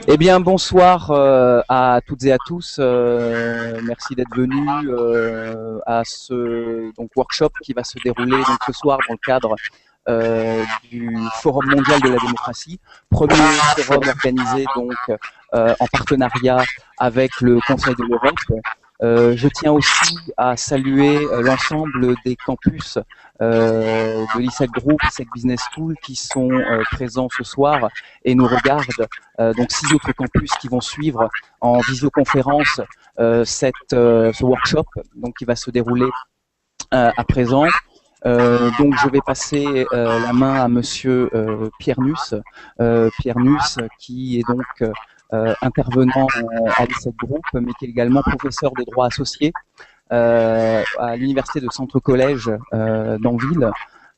Eh bien, bonsoir à toutes et à tous. Merci d'être venus à ce workshop qui va se dérouler donc, ce soir dans le cadre du Forum mondial de la démocratie, premier forum organisé donc en partenariat avec le Conseil de l'Europe. Je tiens aussi à saluer l'ensemble des campus de l'ISEC Group, l'ISEC Business School qui sont présents ce soir et nous regardent. Donc 6 autres campus qui vont suivre en visioconférence ce workshop donc, qui va se dérouler à présent. Donc je vais passer la main à Monsieur Pierre Nuss, qui est donc intervenant à l'ISEC Group, mais qui est également professeur de droit associé à l'université de Centre Collège d'Anville.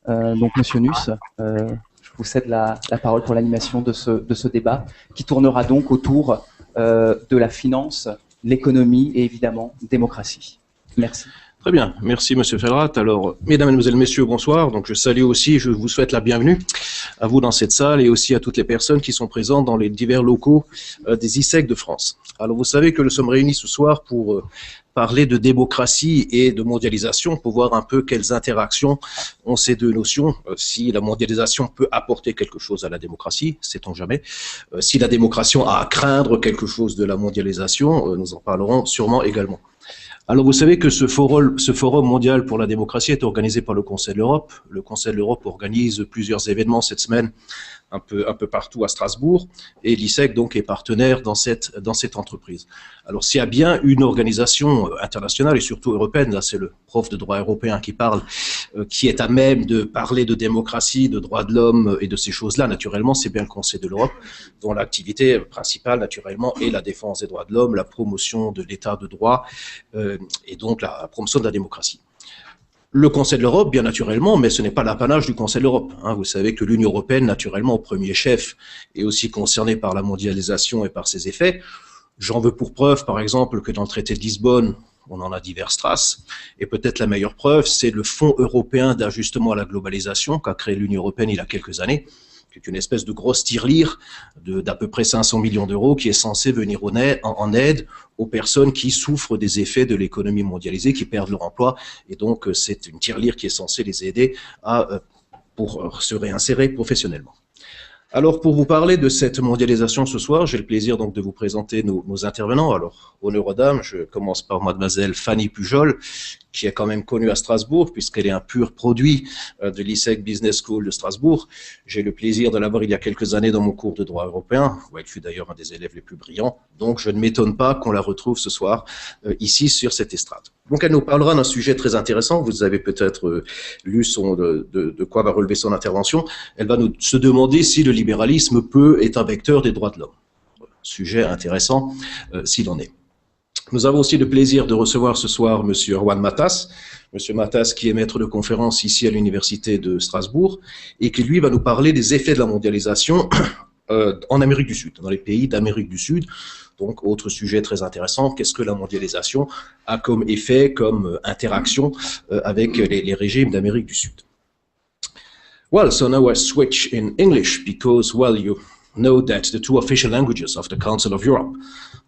Donc Monsieur Nuss, je vous cède la parole pour l'animation de ce débat, qui tournera donc autour de la finance, l'économie et évidemment démocratie. Merci. Très bien, merci Monsieur Ferrat. Alors, mesdames, mesdemoiselles, messieurs, bonsoir. Donc, je salue aussi, je vous souhaite la bienvenue à vous dans cette salle et aussi à toutes les personnes qui sont présentes dans les divers locaux des ISEC de France. Alors, vous savez que nous sommes réunis ce soir pour parler de démocratie et de mondialisation, pour voir un peu quelles interactions ont ces deux notions. Si la mondialisation peut apporter quelque chose à la démocratie, sait-on jamais. Si la démocratie a à craindre quelque chose de la mondialisation, nous en parlerons sûrement également. Alors, vous savez que ce forum mondial pour la démocratie est organisé par le Conseil de l'Europe. Le Conseil de l'Europe organise plusieurs événements cette semaine, un peu partout à Strasbourg, et l'ISEC donc est partenaire dans cette entreprise. Alors, s'il y a bien une organisation internationale et surtout européenne, là c'est le prof de droit européen qui parle, qui est à même de parler de démocratie, de droits de l'homme et de ces choses-là, naturellement, c'est bien le Conseil de l'Europe, dont l'activité principale, naturellement, est la défense des droits de l'homme, la promotion de l'état de droit et donc la promotion de la démocratie. Le Conseil de l'Europe, bien naturellement, mais ce n'est pas l'apanage du Conseil de l'Europe. Vous savez que l'Union européenne, naturellement, au premier chef, est aussi concernée par la mondialisation et par ses effets. J'en veux pour preuve, par exemple, que dans le traité de Lisbonne, on en a diverses traces. Et peut-être la meilleure preuve, c'est le Fonds européen d'ajustement à la globalisation qu'a créé l'Union européenne il y a quelques années, qui est une espèce de grosse tirelire d'à peu près 500 millions d'euros qui est censé venir en aide aux personnes qui souffrent des effets de l'économie mondialisée, qui perdent leur emploi. Et donc, c'est une tirelire qui est censée les aider pour se réinsérer professionnellement. Alors, pour vous parler de cette mondialisation ce soir, j'ai le plaisir donc de vous présenter nos intervenants. Alors, honneur aux dames, je commence par mademoiselle Fanny Pujol, qui est quand même connue à Strasbourg, puisqu'elle est un pur produit de l'ISEC Business School de Strasbourg. J'ai le plaisir de l'avoir il y a quelques années dans mon cours de droit européen, où elle fut d'ailleurs un des élèves les plus brillants. Donc, je ne m'étonne pas qu'on la retrouve ce soir ici sur cette estrade. Donc, elle nous parlera d'un sujet très intéressant. Vous avez peut-être lu de quoi va relever son intervention. Elle va se demander si le libéralisme est un vecteur des droits de l'homme. Sujet intéressant s'il en est. Nous avons aussi le plaisir de recevoir ce soir Monsieur Juan Matas. Monsieur Matas qui est maître de conférence ici à l'Université de Strasbourg et qui lui va nous parler des effets de la mondialisation en Amérique du Sud, dans les pays d'Amérique du Sud. Donc, autre sujet très intéressant, qu'est-ce que la mondialisation a comme effet, comme interaction avec les régimes d'Amérique du Sud. Well, so now I switch in English because, well, you know that the two official languages of the Council of Europe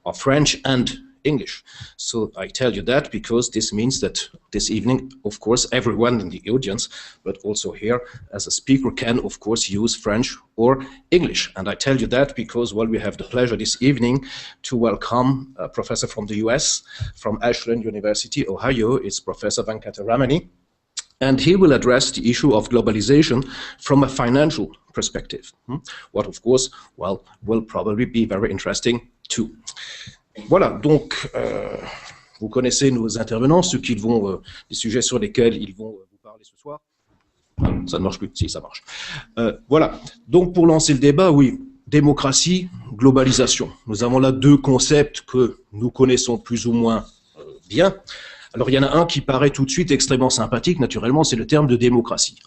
are French and English. So I tell you that because this means that this evening, of course, everyone in the audience, but also here as a speaker can, of course, use French or English. And I tell you that because, well, we have the pleasure this evening to welcome a professor from the US, from Ashland University, Ohio. It's Professor Venkataramani. And he will address the issue of globalization from a financial perspective. What, of course, well, will probably be very interesting too. Voilà, donc vous connaissez nos intervenants, les sujets sur lesquels ils vont vous parler ce soir. Ça ne marche plus, si ça marche. Voilà, donc pour lancer le débat, oui, démocratie, globalisation. Nous avons là deux concepts que nous connaissons plus ou moins bien. Alors, il y en a un qui paraît tout de suite extrêmement sympathique, naturellement, c'est le terme de démocratie.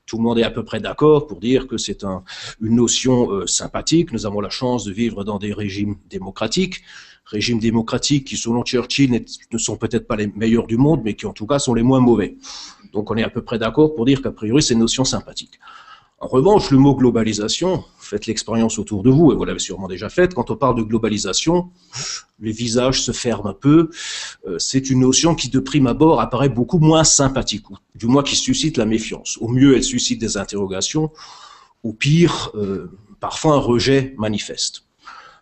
Tout le monde est à peu près d'accord pour dire que c'est une notion sympathique. Nous avons la chance de vivre dans des régimes démocratiques qui, selon Churchill, ne sont peut-être pas les meilleurs du monde, mais qui, en tout cas, sont les moins mauvais. Donc, on est à peu près d'accord pour dire qu'a priori, c'est une notion sympathique. En revanche, le mot globalisation, faites l'expérience autour de vous, et vous l'avez sûrement déjà faite, quand on parle de globalisation, les visages se ferment un peu. C'est une notion qui, de prime abord, apparaît beaucoup moins sympathique, ou du moins qui suscite la méfiance. Au mieux, elle suscite des interrogations, au pire, parfois un rejet manifeste.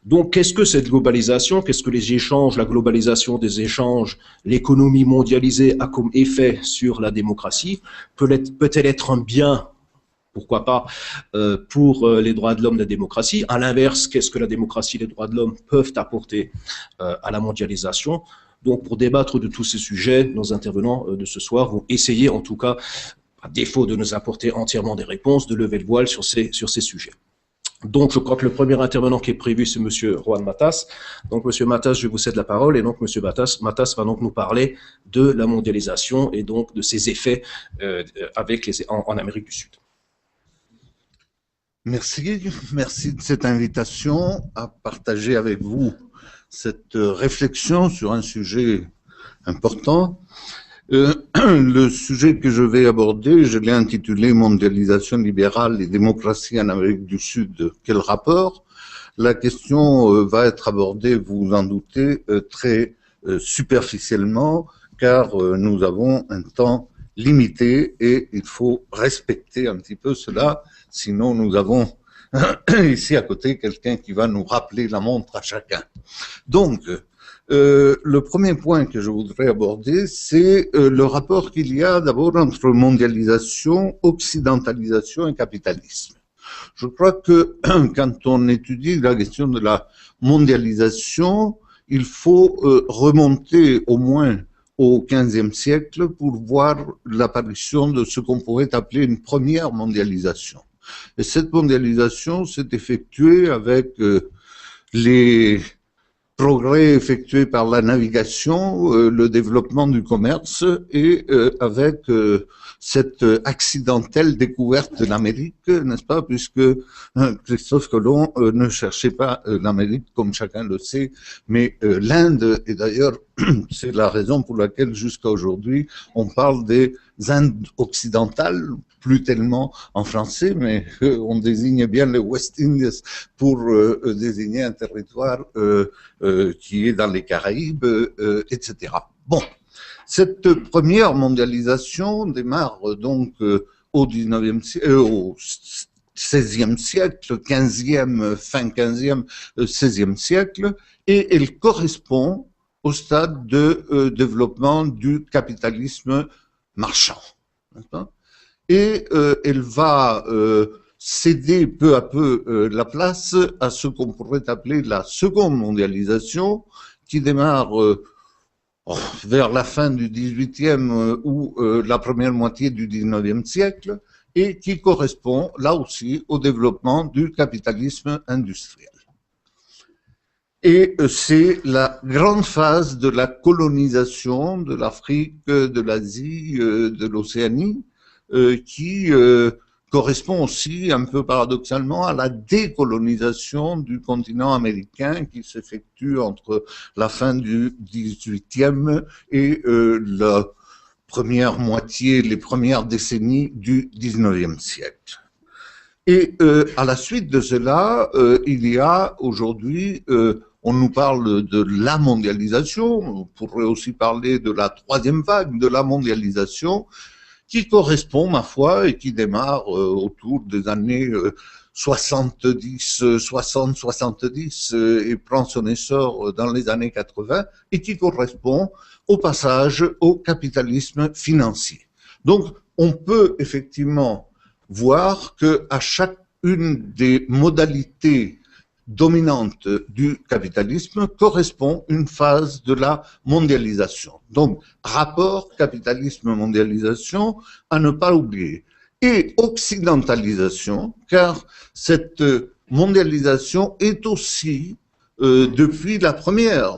Donc, qu'est-ce que cette globalisation? Qu'est-ce que les échanges, la globalisation des échanges, l'économie mondialisée a comme effet sur la démocratie? Peut-elle être un bien, pourquoi pas, pour les droits de l'homme, la démocratie? À l'inverse, qu'est-ce que la démocratie et les droits de l'homme peuvent apporter à la mondialisation? Donc, pour débattre de tous ces sujets, nos intervenants de ce soir vont essayer, en tout cas, à défaut de nous apporter entièrement des réponses, de lever le voile sur ces sujets. Donc, je crois que le premier intervenant qui est prévu, c'est Monsieur Juan Matas. Donc, Monsieur Matas, je vous cède la parole, et donc Monsieur Matas va donc nous parler de la mondialisation et donc de ses effets en Amérique du Sud. Merci de cette invitation à partager avec vous cette réflexion sur un sujet important. Le sujet que je vais aborder, je l'ai intitulé Mondialisation libérale et démocratie en Amérique du Sud, quel rapport? La question va être abordée, vous vous en doutez, très superficiellement, car nous avons un temps limité et il faut respecter un petit peu cela. Sinon, nous avons ici à côté quelqu'un qui va nous rappeler la montre à chacun. Donc, le premier point que je voudrais aborder, c'est le rapport qu'il y a d'abord entre mondialisation, occidentalisation et capitalisme. Je crois que quand on étudie la question de la mondialisation, il faut remonter au moins au XVe siècle pour voir l'apparition de ce qu'on pourrait appeler une première mondialisation. Et cette mondialisation s'est effectuée avec les progrès effectués par la navigation, le développement du commerce et avec cette accidentelle découverte de l'Amérique, n'est-ce pas, puisque Christophe Colomb ne cherchait pas l'Amérique, comme chacun le sait, mais l'Inde, et d'ailleurs c'est la raison pour laquelle jusqu'à aujourd'hui on parle des Indes occidentales, plus tellement en français, mais on désigne bien les West Indies pour désigner un territoire qui est dans les Caraïbes, etc. Bon, cette première mondialisation démarre donc au XVIe siècle, 15e, fin 15e, 16e siècle, et elle correspond au stade de développement du capitalisme marchand. Et elle va céder peu à peu la place à ce qu'on pourrait appeler la seconde mondialisation, qui démarre vers la fin du XVIIIe ou la première moitié du XIXe siècle, et qui correspond là aussi au développement du capitalisme industriel. Et c'est la grande phase de la colonisation de l'Afrique, de l'Asie, de l'Océanie, qui correspond aussi, un peu paradoxalement, à la décolonisation du continent américain qui s'effectue entre la fin du XVIIIe et la première moitié, les premières décennies du XIXe siècle. Et à la suite de cela, il y a aujourd'hui, on nous parle de la mondialisation, on pourrait aussi parler de la troisième vague de la mondialisation, qui correspond, ma foi, et qui démarre autour des années 70, 60, 70, et prend son essor dans les années 80, et qui correspond au passage au capitalisme financier. Donc, on peut effectivement voir que à chacune des modalités dominante du capitalisme correspond une phase de la mondialisation. Donc, rapport capitalisme-mondialisation à ne pas oublier. Et occidentalisation, car cette mondialisation est aussi, depuis la première,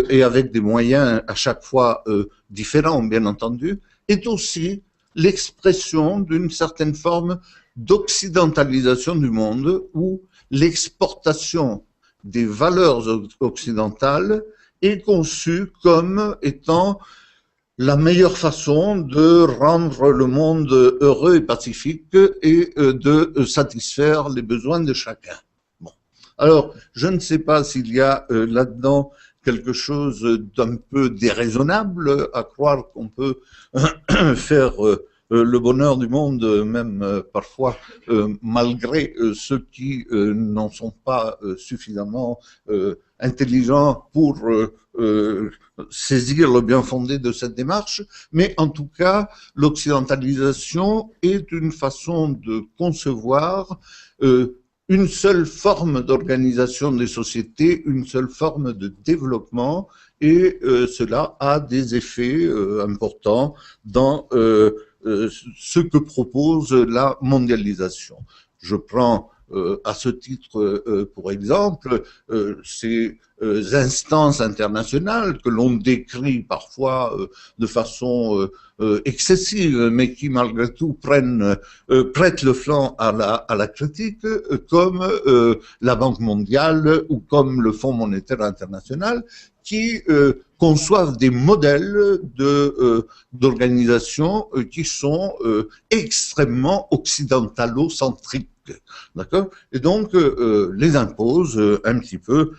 et avec des moyens à chaque fois différents, bien entendu, est aussi l'expression d'une certaine forme d'occidentalisation du monde où l'exportation des valeurs occidentales est conçue comme étant la meilleure façon de rendre le monde heureux et pacifique et de satisfaire les besoins de chacun. Bon. Alors, je ne sais pas s'il y a là-dedans quelque chose d'un peu déraisonnable à croire qu'on peut faire le bonheur du monde, même parfois malgré ceux qui n'en sont pas suffisamment intelligents pour saisir le bien fondé de cette démarche, mais en tout cas, l'occidentalisation est une façon de concevoir une seule forme d'organisation des sociétés, une seule forme de développement, et cela a des effets importants dans ce que propose la mondialisation. Je prends à ce titre, pour exemple, ces instances internationales que l'on décrit parfois de façon excessive, mais qui malgré tout prêtent le flanc à la critique, comme la Banque mondiale ou comme le Fonds monétaire international, qui conçoivent des modèles d'organisation qui sont extrêmement occidentalocentriques. D'accord? Et donc, les impose un petit peu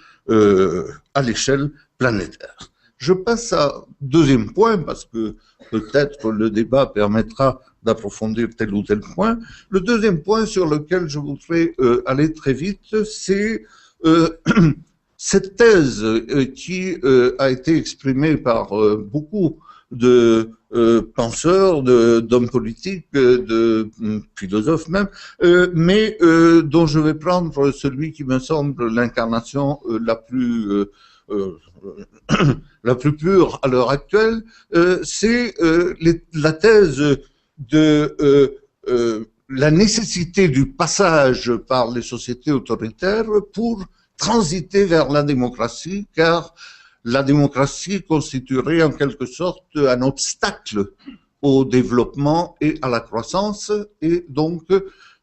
à l'échelle planétaire. Je passe à deuxième point, parce que peut-être le débat permettra d'approfondir tel ou tel point. Le deuxième point sur lequel je voudrais aller très vite, c'est cette thèse qui a été exprimée par beaucoup de penseurs, d'hommes politiques, de philosophes même, mais dont je vais prendre celui qui me semble l'incarnation la plus pure à l'heure actuelle, c'est la thèse de la nécessité du passage par les sociétés autoritaires pour transiter vers la démocratie, car la démocratie constituerait en quelque sorte un obstacle au développement et à la croissance, et donc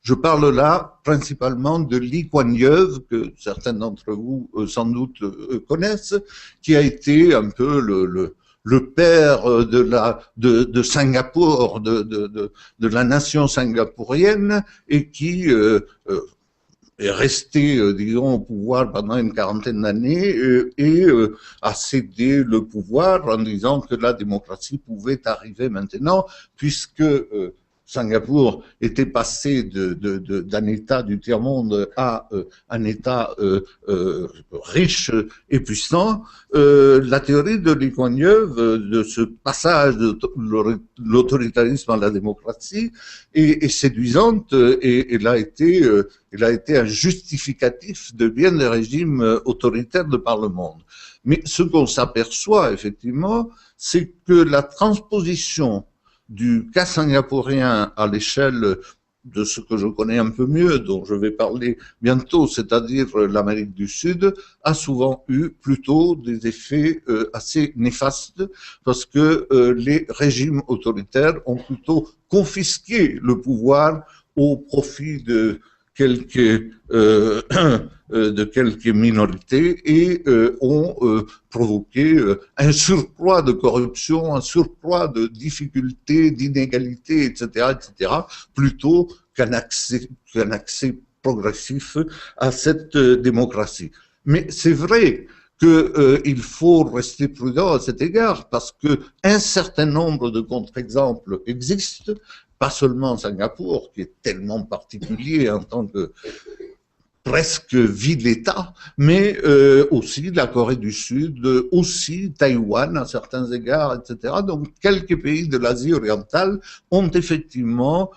je parle là principalement de Lee Kuan Yew, que certains d'entre vous sans doute connaissent, qui a été un peu le père de Singapour, de la nation singapourienne, et qui est resté, disons, au pouvoir pendant une quarantaine d'années et a cédé le pouvoir en disant que la démocratie pouvait arriver maintenant, puisque Singapour était passé d'un État du tiers-monde à un État riche et puissant. La théorie de Lee Kuan Yew, de ce passage de l'autoritarisme à la démocratie, est séduisante et elle a été un justificatif de bien des régimes autoritaires de par le monde. Mais ce qu'on s'aperçoit effectivement, c'est que la transposition du cas singapourien à l'échelle de ce que je connais un peu mieux, dont je vais parler bientôt, c'est-à-dire l'Amérique du Sud, a souvent eu plutôt des effets assez néfastes, parce que les régimes autoritaires ont plutôt confisqué le pouvoir au profit de quelques minorités et ont provoqué un surcroît de corruption, un surcroît de difficultés, d'inégalités, etc., plutôt qu'un accès progressif à cette démocratie. Mais c'est vrai qu'il faut rester prudent à cet égard, parce que un certain nombre de contre-exemples existent, pas seulement Singapour, qui est tellement particulier en tant que presque ville-État, mais aussi la Corée du Sud, aussi Taïwan à certains égards, etc. Donc quelques pays de l'Asie orientale ont effectivement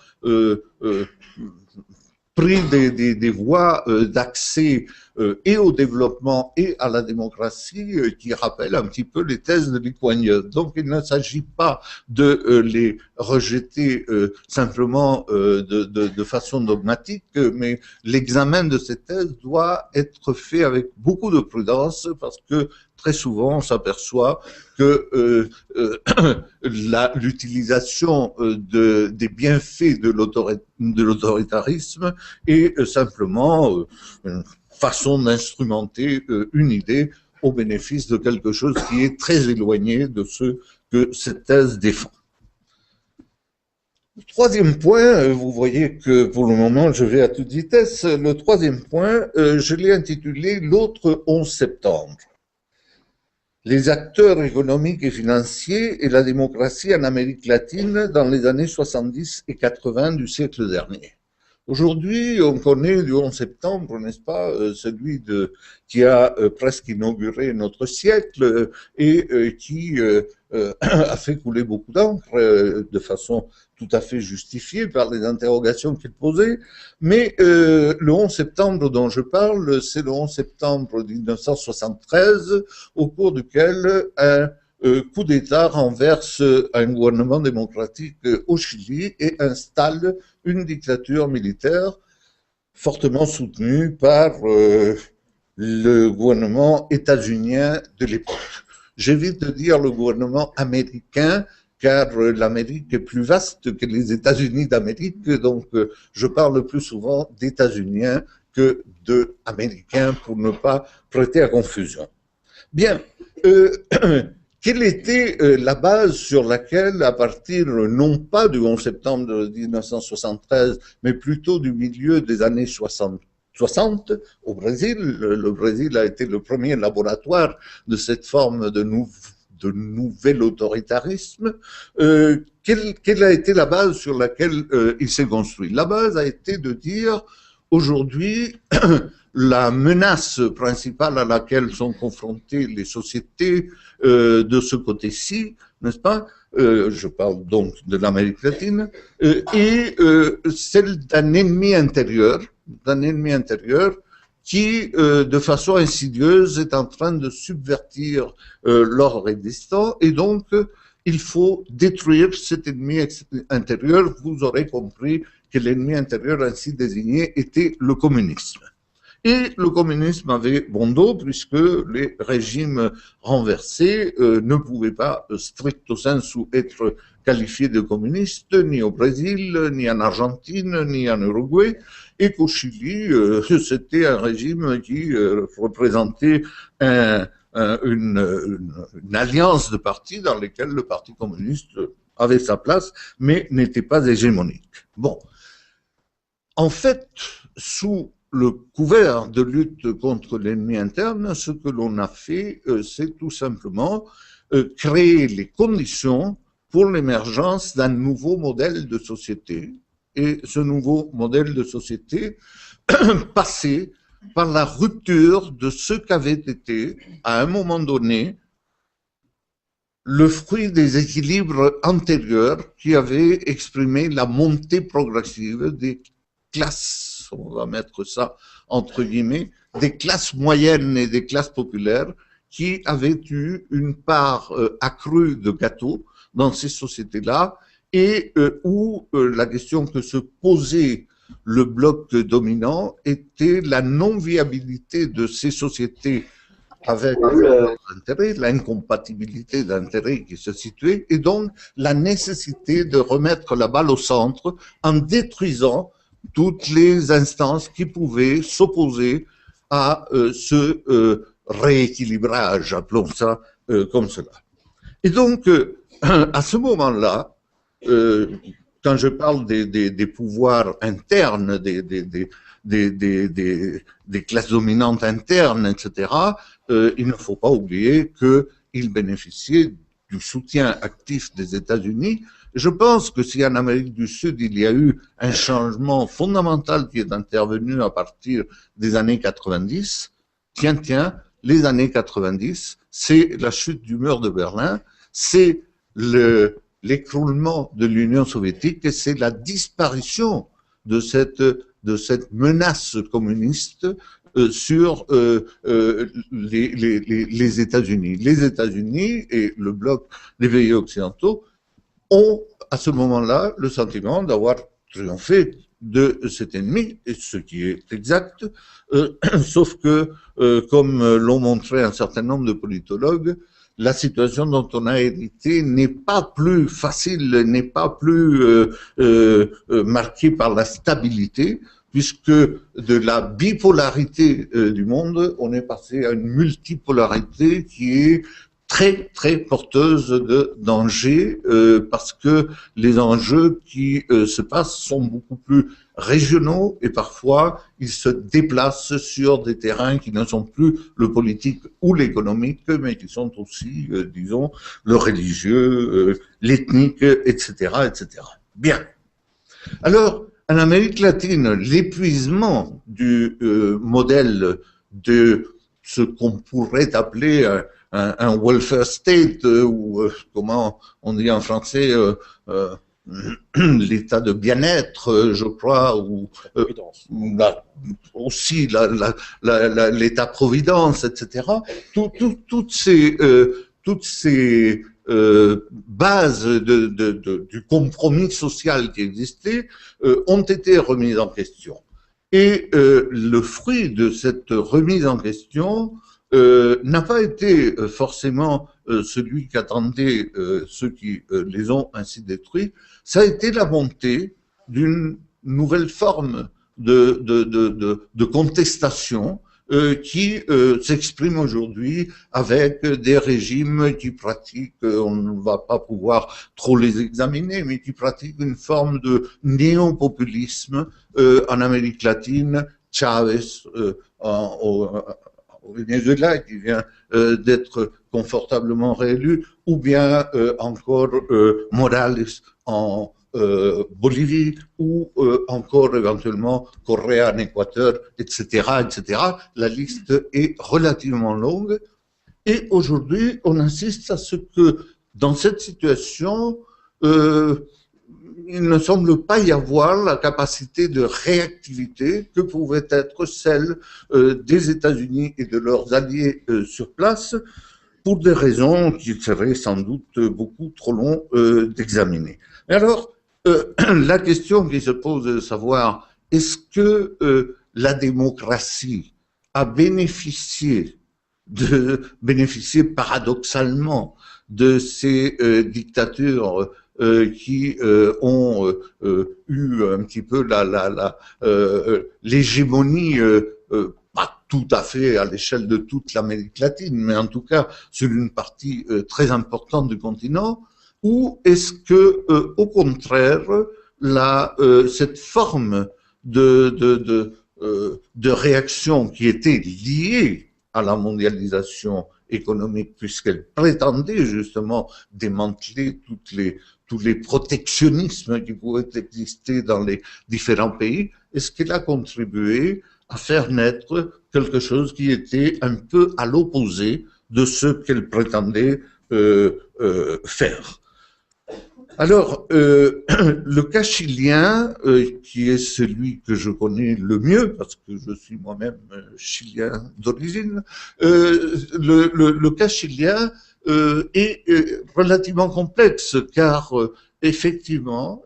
pris des voies d'accès et au développement et à la démocratie qui rappellent un petit peu les thèses de Lee Kuan Yew. Donc il ne s'agit pas de les rejeter simplement de façon dogmatique, mais l'examen de ces thèses doit être fait avec beaucoup de prudence, parce que très souvent on s'aperçoit que l'utilisation des bienfaits de l'autoritarisme est simplement une façon d'instrumenter une idée au bénéfice de quelque chose qui est très éloigné de ce que cette thèse défend. Le troisième point, vous voyez que pour le moment je vais à toute vitesse, le troisième point, je l'ai intitulé « L'autre 11 septembre ». Les acteurs économiques et financiers et la démocratie en Amérique latine dans les années 70 et 80 du siècle dernier. Aujourd'hui, on connaît du 11 septembre, n'est-ce pas, celui qui a presque inauguré notre siècle et qui a fait couler beaucoup d'encre de façon tout à fait justifiée par les interrogations qu'il posait. Mais le 11 septembre dont je parle, c'est le 11 septembre 1973, au cours duquel un coup d'État renverse un gouvernement démocratique au Chili et installe une dictature militaire fortement soutenue par le gouvernement états-unien de l'époque. J'évite de dire le gouvernement américain, car l'Amérique est plus vaste que les États-Unis d'Amérique, donc je parle plus souvent d'États-Uniens que d'Américains pour ne pas prêter à confusion. Bien, quelle était la base sur laquelle, à partir non pas du 11 septembre 1973, mais plutôt du milieu des années 60, au Brésil, le Brésil a été le premier laboratoire de cette forme de nouvel autoritarisme, quelle a été la base sur laquelle il s'est construit? La base a été de dire, aujourd'hui, la menace principale à laquelle sont confrontées les sociétés de ce côté-ci, n'est-ce pas, je parle donc de l'Amérique latine, est celle d'un ennemi intérieur qui, de façon insidieuse, est en train de subvertir l'ordre existant, et donc il faut détruire cet ennemi intérieur. Vous aurez compris que l'ennemi intérieur ainsi désigné était le communisme. Et le communisme avait bon dos, puisque les régimes renversés ne pouvaient pas, stricto sensu, être qualifiés de communistes, ni au Brésil, ni en Argentine, ni en Uruguay, et qu'au Chili, c'était un régime qui représentait une alliance de partis dans lesquels le Parti communiste avait sa place, mais n'était pas hégémonique. Bon. En fait, sous le couvert de lutte contre l'ennemi interne, ce que l'on a fait, c'est tout simplement créer les conditions pour l'émergence d'un nouveau modèle de société. Et ce nouveau modèle de société passait par la rupture de ce qu'avait été, à un moment donné, le fruit des équilibres antérieurs qui avaient exprimé la montée progressive des classes, on va mettre ça entre guillemets, des classes moyennes et des classes populaires qui avaient eu une part accrue de gâteau dans ces sociétés-là et où la question que se posait le bloc dominant était la non-viabilité de ces sociétés avec leurs intérêts, l'incompatibilité d'intérêts qui se situaient, et donc la nécessité de remettre la balle au centre en détruisant toutes les instances qui pouvaient s'opposer à ce rééquilibrage, appelons ça comme cela. Et donc, à ce moment-là, quand je parle des pouvoirs internes, des classes dominantes internes, etc., il ne faut pas oublier qu'ils bénéficiaient du soutien actif des États-Unis. Je pense que si en Amérique du Sud, il y a eu un changement fondamental qui est intervenu à partir des années 90, les années 90, c'est la chute du mur de Berlin, c'est l'écroulement de l'Union soviétique et c'est la disparition de cette menace communiste sur les États-Unis. Les États-Unis et le bloc des pays occidentaux ont à ce moment-là le sentiment d'avoir triomphé de cet ennemi, et ce qui est exact, sauf que, comme l'ont montré un certain nombre de politologues, la situation dont on a hérité n'est pas plus facile, n'est pas plus marquée par la stabilité, puisque de la bipolarité du monde, on est passé à une multipolarité qui est très, très porteuse de dangers, parce que les enjeux qui se passent sont beaucoup plus régionaux et parfois ils se déplacent sur des terrains qui ne sont plus le politique ou l'économique, mais qui sont aussi, disons, le religieux, l'ethnique, etc., etc. Bien. Alors, en Amérique latine, l'épuisement du modèle de ce qu'on pourrait appeler un welfare state, ou comment on dit en français, l'état de bien-être, je crois, ou aussi l'état-providence, etc. Toutes ces bases du compromis social qui existait ont été remises en question. Et le fruit de cette remise en question n'a pas été forcément celui qu'attendaient ceux qui les ont ainsi détruits. Ça a été la montée d'une nouvelle forme de contestation qui s'exprime aujourd'hui avec des régimes qui pratiquent, on ne va pas pouvoir trop les examiner, mais qui pratiquent une forme de néopopulisme en Amérique latine. Chavez au Venezuela, qui vient d'être confortablement réélu, ou bien encore Morales en Bolivie, ou encore éventuellement Correa en Équateur, etc., etc. La liste est relativement longue. Et aujourd'hui, on insiste à ce que, dans cette situation, il ne semble pas y avoir la capacité de réactivité que pouvait être celle des États-Unis et de leurs alliés sur place, pour des raisons qu'il serait sans doute beaucoup trop long d'examiner. Et alors, la question qui se pose est de savoir, est-ce que la démocratie a bénéficié paradoxalement de ces dictatures qui ont eu un petit peu l'hégémonie, pas tout à fait à l'échelle de toute l'Amérique latine, mais en tout cas sur une partie très importante du continent, ou est-ce que, au contraire, cette forme de réaction qui était liée à la mondialisation économique, puisqu'elle prétendait justement démanteler tous les protectionnismes qui pouvaient exister dans les différents pays, est-ce qu'elle a contribué à faire naître quelque chose qui était un peu à l'opposé de ce qu'elle prétendait faire? Alors, le cas chilien, qui est celui que je connais le mieux, parce que je suis moi-même chilien d'origine, le cas chilien est relativement complexe, car effectivement,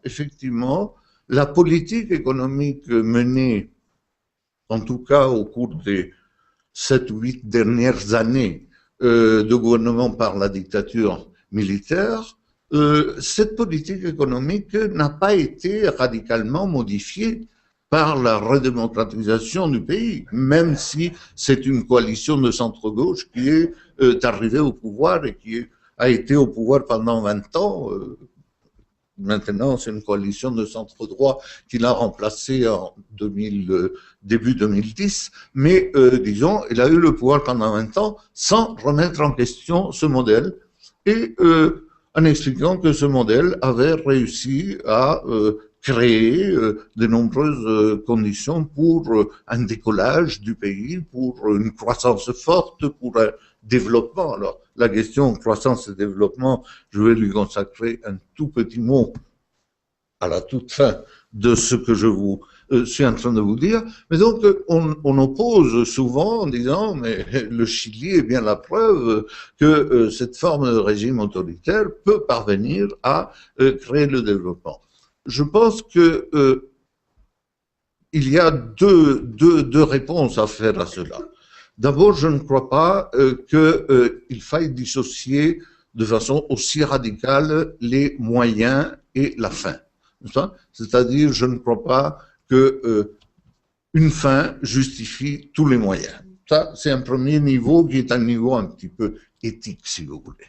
la politique économique menée, en tout cas au cours des 7 ou 8 dernières années de gouvernement par la dictature militaire, cette politique économique n'a pas été radicalement modifiée par la redémocratisation du pays, même si c'est une coalition de centre-gauche qui est arrivée au pouvoir et qui a été au pouvoir pendant 20 ans. Maintenant, c'est une coalition de centre-droit qui l'a remplacée en début 2010, mais disons, elle a eu le pouvoir pendant 20 ans sans remettre en question ce modèle, et en expliquant que ce modèle avait réussi à créer de nombreuses conditions pour un décollage du pays, pour une croissance forte, pour un développement. Alors, la question croissance et développement, je vais lui consacrer un tout petit mot à la toute fin de ce que je suis en train de vous dire. Mais donc, on oppose souvent en disant, mais le Chili est bien la preuve que cette forme de régime autoritaire peut parvenir à créer le développement. Je pense que il y a deux réponses à faire à cela. D'abord, je ne crois pas qu'il faille dissocier de façon aussi radicale les moyens et la fin. C'est-à-dire, je ne crois pas que une fin justifie tous les moyens. Ça, c'est un premier niveau qui est un niveau un petit peu éthique, si vous voulez.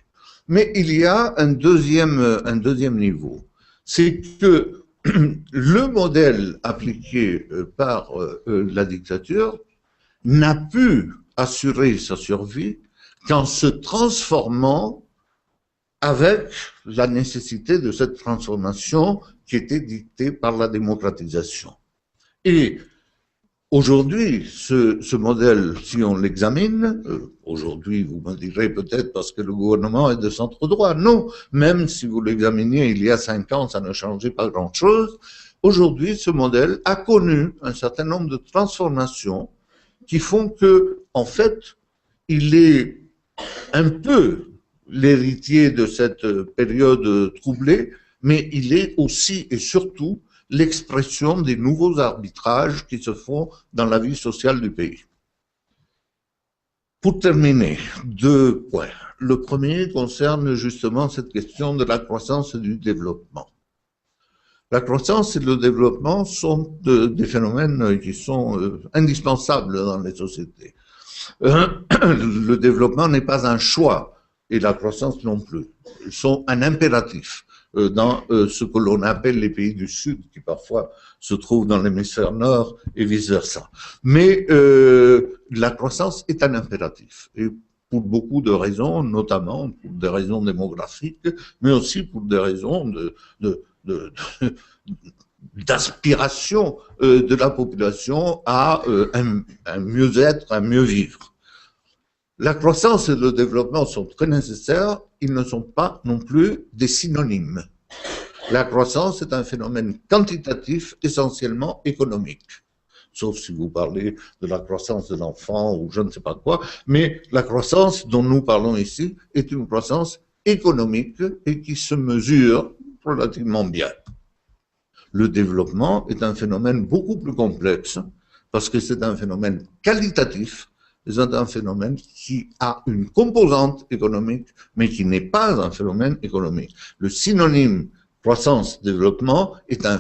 Mais il y a un deuxième niveau. C'est que le modèle appliqué par la dictature n'a pu assurer sa survie qu'en se transformant avec la nécessité de cette transformation qui était dictée par la démocratisation. Et aujourd'hui, ce modèle, si on l'examine, aujourd'hui vous me direz peut-être parce que le gouvernement est de centre droit, non, même si vous l'examiniez il y a 5 ans, ça ne changeait pas grand-chose. Aujourd'hui, ce modèle a connu un certain nombre de transformations qui font que, en fait, il est un peu l'héritier de cette période troublée, mais il est aussi et surtout l'expression des nouveaux arbitrages qui se font dans la vie sociale du pays. Pour terminer, 2 points. Le premier concerne justement cette question de la croissance et du développement. La croissance et le développement sont des phénomènes qui sont indispensables dans les sociétés. Le développement n'est pas un choix et la croissance non plus. Ils sont un impératif dans ce que l'on appelle les pays du Sud, qui parfois se trouvent dans l'hémisphère Nord et vice-versa. Mais la croissance est un impératif. Et pour beaucoup de raisons, notamment pour des raisons démographiques, mais aussi pour des raisons d'aspiration de la population à un mieux-être, un mieux-vivre. La croissance et le développement sont très nécessaires, ils ne sont pas non plus des synonymes. La croissance est un phénomène quantitatif essentiellement économique, sauf si vous parlez de la croissance de l'enfant ou je ne sais pas quoi, mais la croissance dont nous parlons ici est une croissance économique et qui se mesure relativement bien. Le développement est un phénomène beaucoup plus complexe parce que c'est un phénomène qualitatif, c'est un phénomène qui a une composante économique, mais qui n'est pas un phénomène économique. Le synonyme croissance-développement est un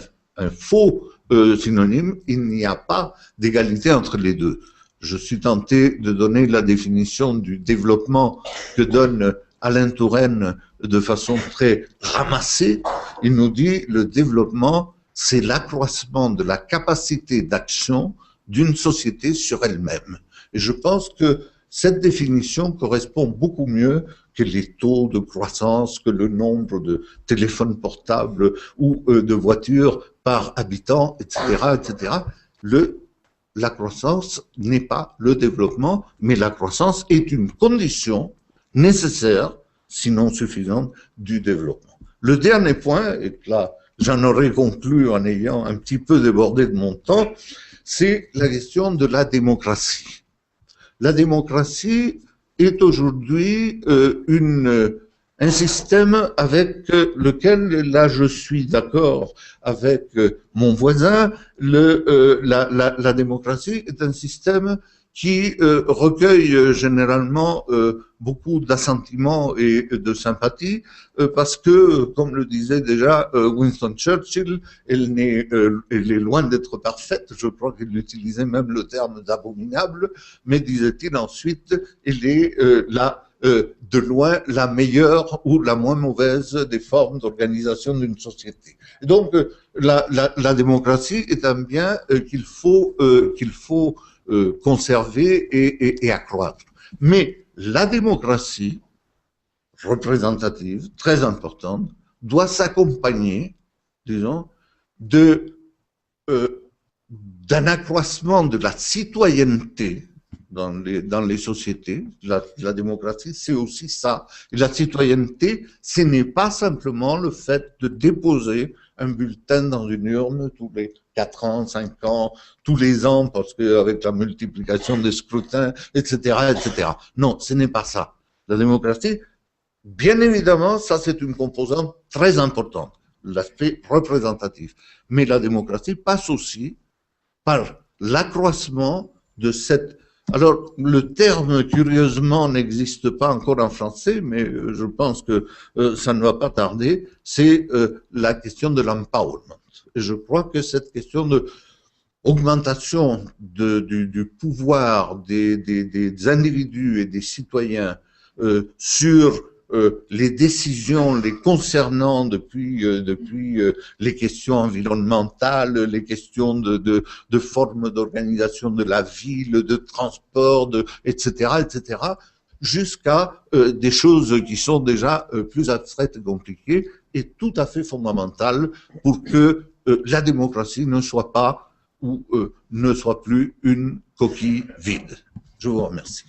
faux synonyme, il n'y a pas d'égalité entre les deux. Je suis tenté de donner la définition du développement que donne Alain Touraine de façon très ramassée. Il nous dit le développement, c'est l'accroissement de la capacité d'action d'une société sur elle-même. Et je pense que cette définition correspond beaucoup mieux que les taux de croissance, que le nombre de téléphones portables ou de voitures par habitant, etc., etc. La croissance n'est pas le développement, mais la croissance est une condition nécessaire, sinon suffisante, du développement. Le dernier point, et là j'en aurais conclu en ayant un petit peu débordé de mon temps, c'est la question de la démocratie. La démocratie est aujourd'hui un système avec lequel, là je suis d'accord avec mon voisin, la démocratie est un système qui recueille généralement beaucoup d'assentiments et de sympathie, parce que, comme le disait déjà Winston Churchill, elle est loin d'être parfaite, je crois qu'il utilisait même le terme d'abominable, mais disait-il ensuite, elle est de loin la meilleure ou la moins mauvaise des formes d'organisation d'une société. Et donc, la démocratie est un bien qu'il faut conserver et accroître. Mais la démocratie représentative, très importante, doit s'accompagner, disons, d'un accroissement de la citoyenneté dans les sociétés. La démocratie, c'est aussi ça. Et la citoyenneté, ce n'est pas simplement le fait de déposer un bulletin dans une urne tous les 4 ans, 5 ans, tous les ans, parce qu'avec la multiplication des scrutins, etc., etc. Non, ce n'est pas ça. La démocratie, bien évidemment, ça c'est une composante très importante, l'aspect représentatif. Mais la démocratie passe aussi par l'accroissement de cette... Alors, le terme, curieusement, n'existe pas encore en français, mais je pense que ça ne va pas tarder, c'est la question de l'empowerment. Et je crois que cette question de augmentation du pouvoir des individus et des citoyens sur les décisions les concernant depuis les questions environnementales, les questions de forme d'organisation de la ville, de transport, etc., etc., jusqu'à des choses qui sont déjà plus abstraites et compliquées et tout à fait fondamentales pour que la démocratie ne soit pas ou ne soit plus une coquille vide. Je vous remercie.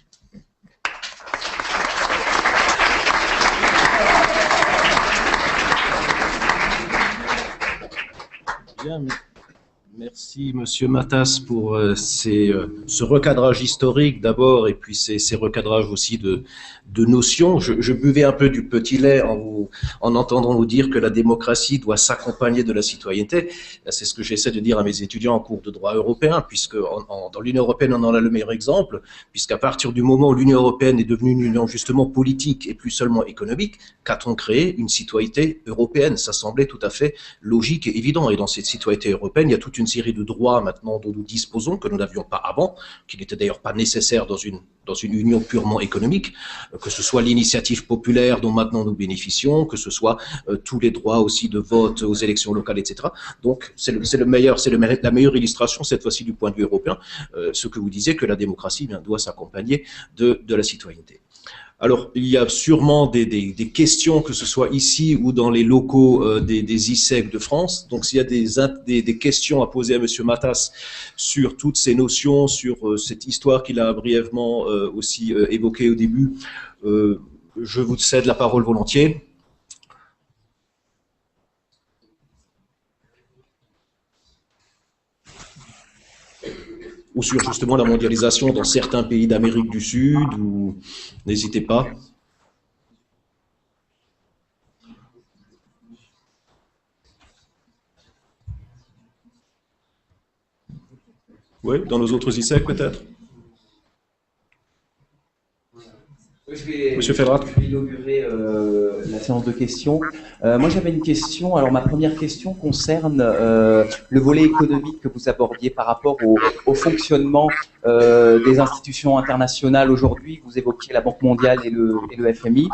Bien, merci Monsieur Matas pour ce recadrage historique d'abord et puis ces recadrages aussi de notions. Je buvais un peu du petit lait en entendant vous dire que la démocratie doit s'accompagner de la citoyenneté. C'est ce que j'essaie de dire à mes étudiants en cours de droit européen, puisque dans l'Union européenne, on en a le meilleur exemple, puisqu'à partir du moment où l'Union européenne est devenue une union justement politique et plus seulement économique, qu'a-t-on créé? Une citoyenneté européenne. Ça semblait tout à fait logique et évident. Et dans cette citoyenneté européenne, il y a toute une série de droits maintenant dont nous disposons, que nous n'avions pas avant, qui n'étaient d'ailleurs pas nécessaires dans une union purement économique, que ce soit l'initiative populaire dont maintenant nous bénéficions, que ce soit tous les droits aussi de vote aux élections locales, etc. Donc c'est la meilleure illustration cette fois-ci du point de vue européen, ce que vous disiez que la démocratie doit s'accompagner de la citoyenneté. Alors, il y a sûrement des questions, que ce soit ici ou dans les locaux des ISEC de France. Donc, s'il y a des questions à poser à Monsieur Matas sur toutes ces notions, sur cette histoire qu'il a brièvement aussi évoquée au début, je vous cède la parole volontiers. Ou sur justement la mondialisation dans certains pays d'Amérique du Sud, ou n'hésitez pas. Oui, dans nos autres ISEC peut-être. Monsieur Felrat. Je vais inaugurer la séance de questions. Moi, j'avais une question. Alors, ma première question concerne le volet économique que vous abordiez par rapport au fonctionnement des institutions internationales aujourd'hui. Vous évoquiez la Banque mondiale et le FMI.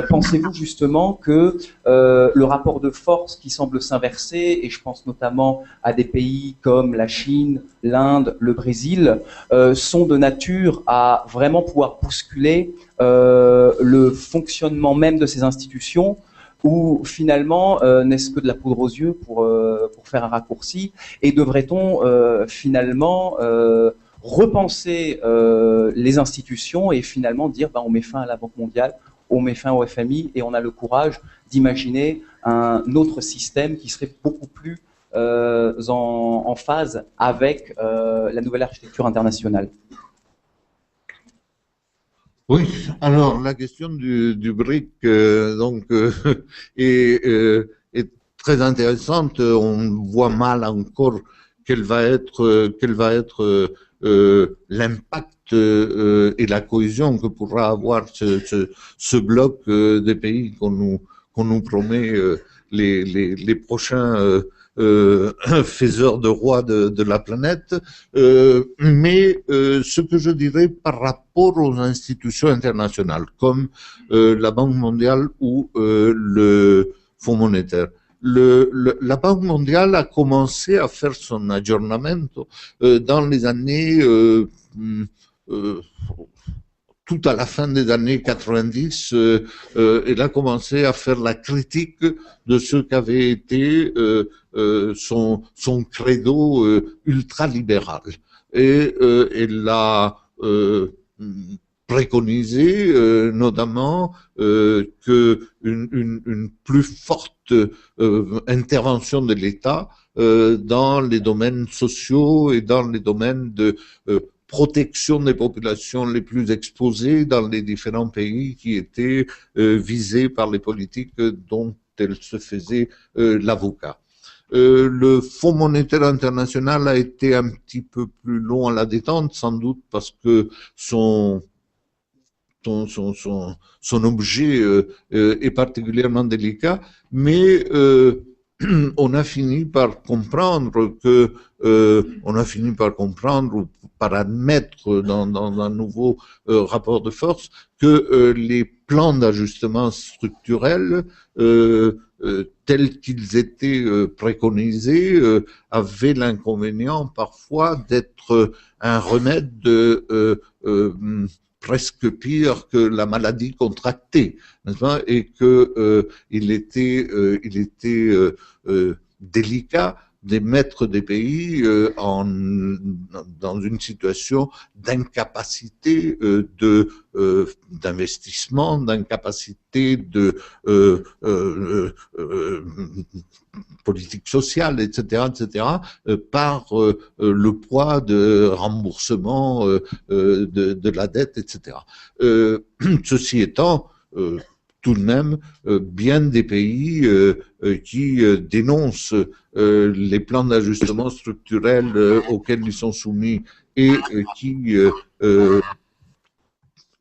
Pensez-vous justement que le rapport de force qui semble s'inverser, et je pense notamment à des pays comme la Chine, l'Inde, le Brésil, sont de nature à vraiment pouvoir bousculer le fonctionnement même de ces institutions, ou finalement n'est-ce que de la poudre aux yeux pour faire un raccourci, et devrait-on finalement repenser les institutions et finalement dire on met fin à la Banque mondiale, on met fin au FMI et on a le courage d'imaginer un autre système qui serait beaucoup plus en phase avec la nouvelle architecture internationale? Oui, alors la question du BRIC est très intéressante. On voit mal encore quel va être l'impact et la cohésion que pourra avoir ce bloc des pays qu'on nous promet les prochains faiseurs de rois de la planète, mais ce que je dirais par rapport aux institutions internationales, comme la Banque mondiale ou le Fonds monétaire. La Banque mondiale a commencé à faire son aggiornamento dans les années tout à la fin des années 90, elle a commencé à faire la critique de ce qu'avait été son credo ultralibéral. Et elle a préconisé notamment une plus forte intervention de l'État dans les domaines sociaux et dans les domaines de protection des populations les plus exposées dans les différents pays qui étaient visés par les politiques dont elle se faisait l'avocat. Le Fonds monétaire international a été un petit peu plus long à la détente, sans doute parce que son objet est particulièrement délicat, mais on a fini par comprendre ou par admettre dans un nouveau rapport de force que les plans d'ajustement structurel tels qu'ils étaient préconisés avaient l'inconvénient parfois d'être un remède presque pire que la maladie contractée, n'est-ce pas, et que il était délicat de mettre des pays dans une situation d'incapacité d'investissement, d'incapacité de politique sociale, etc., par le poids de remboursement de la dette, etc. Ceci étant, tout de même, bien des pays qui dénoncent les plans d'ajustement structurel auxquels ils sont soumis et qui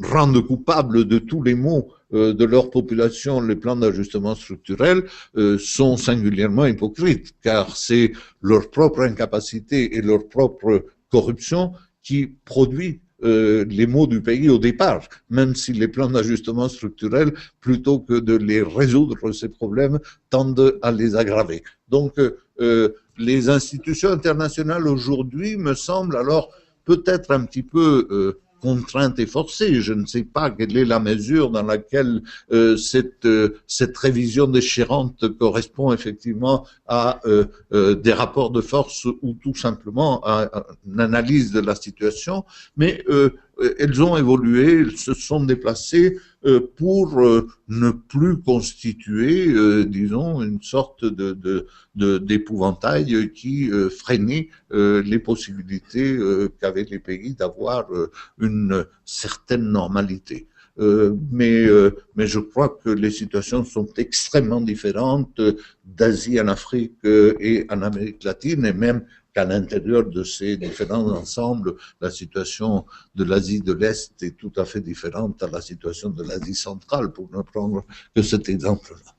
rendent coupables de tous les maux de leur population les plans d'ajustement structurel sont singulièrement hypocrites, car c'est leur propre incapacité et leur propre corruption qui produit les maux du pays au départ, même si les plans d'ajustement structurel, plutôt que de les résoudre, ces problèmes, tendent à les aggraver. Donc, les institutions internationales aujourd'hui me semblent alors peut-être un petit peu contrainte et forcée. Je ne sais pas quelle est la mesure dans laquelle cette révision déchirante correspond effectivement à des rapports de force ou tout simplement à une analyse de la situation, mais elles ont évolué, elles se sont déplacées pour ne plus constituer, disons, une sorte d'épouvantail qui freinait les possibilités qu'avaient les pays d'avoir une certaine normalité. Mais je crois que les situations sont extrêmement différentes d'Asie en Afrique et en Amérique latine, et même qu'à l'intérieur de ces différents ensembles, la situation de l'Asie de l'Est est tout à fait différente à la situation de l'Asie centrale, pour ne prendre que cet exemple-là.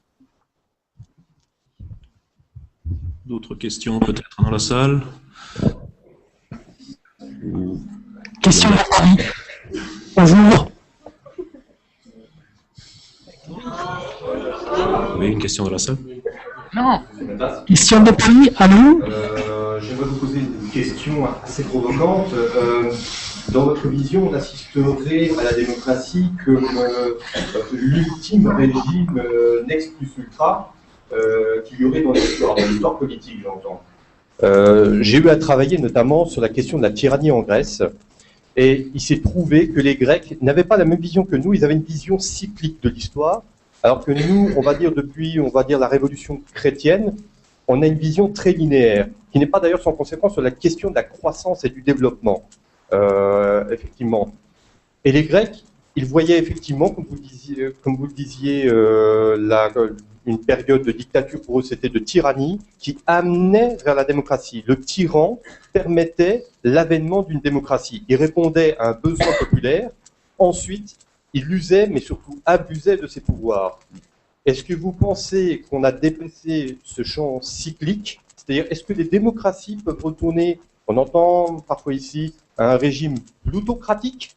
D'autres questions peut-être dans la salle? Question de Paris. Bonjour. Oui, une question de la salle? Non. Question de Paris, allô? J'aimerais vous poser une question assez provocante. Dans votre vision, on assisterait à la démocratie comme l'ultime régime next plus ultra qu'il y aurait dans l'histoire politique, j'entends. J'ai eu à travailler notamment sur la question de la tyrannie en Grèce, et il s'est trouvé que les Grecs n'avaient pas la même vision que nous, ils avaient une vision cyclique de l'histoire, alors que nous, on va dire depuis la révolution chrétienne, on a une vision très linéaire, qui n'est pas d'ailleurs sans conséquence sur la question de la croissance et du développement, effectivement. Et les Grecs, ils voyaient effectivement, comme vous le disiez, une période de dictature pour eux, c'était de tyrannie, qui amenait vers la démocratie. Le tyran permettait l'avènement d'une démocratie. Il répondait à un besoin populaire. Ensuite, il usait, mais surtout abusait de ses pouvoirs. Est-ce que vous pensez qu'on a dépassé ce champ cyclique? C'est-à-dire, est-ce que les démocraties peuvent retourner, on entend parfois ici, à un régime plutocratique,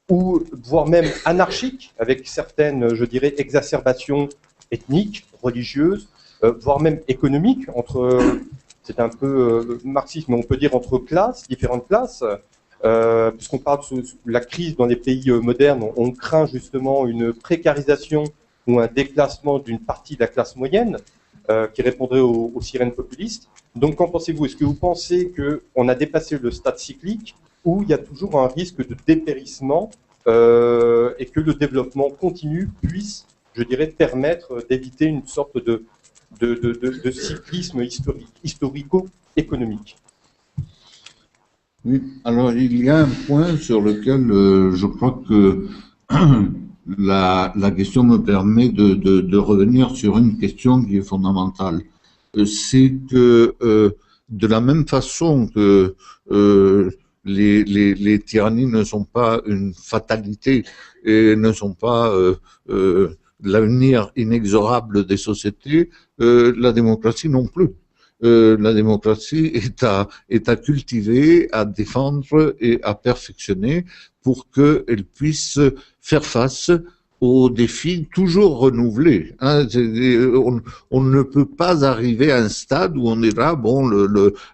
ou voire même anarchique, avec certaines, je dirais, exacerbations ethniques, religieuses, voire même économiques, c'est un peu marxiste, mais on peut dire entre classes, différentes classes, puisqu'on parle de la crise dans les pays modernes, on craint justement une précarisation ou un déclassement d'une partie de la classe moyenne, qui répondrait aux sirènes populistes. Donc, qu'en pensez-vous? Est-ce que vous pensez qu'on a dépassé le stade cyclique, ou il y a toujours un risque de dépérissement et que le développement continu puisse, je dirais, permettre d'éviter une sorte de cyclisme historico-économique? Oui, alors il y a un point sur lequel je crois que la question me permet de revenir sur une question qui est fondamentale. C'est que de la même façon que les tyrannies ne sont pas une fatalité et ne sont pas l'avenir inexorable des sociétés, la démocratie non plus. La démocratie est à cultiver, à défendre et à perfectionner pour qu'elle puisse faire face aux défis toujours renouvelés. Hein. On ne peut pas arriver à un stade où on dira bon,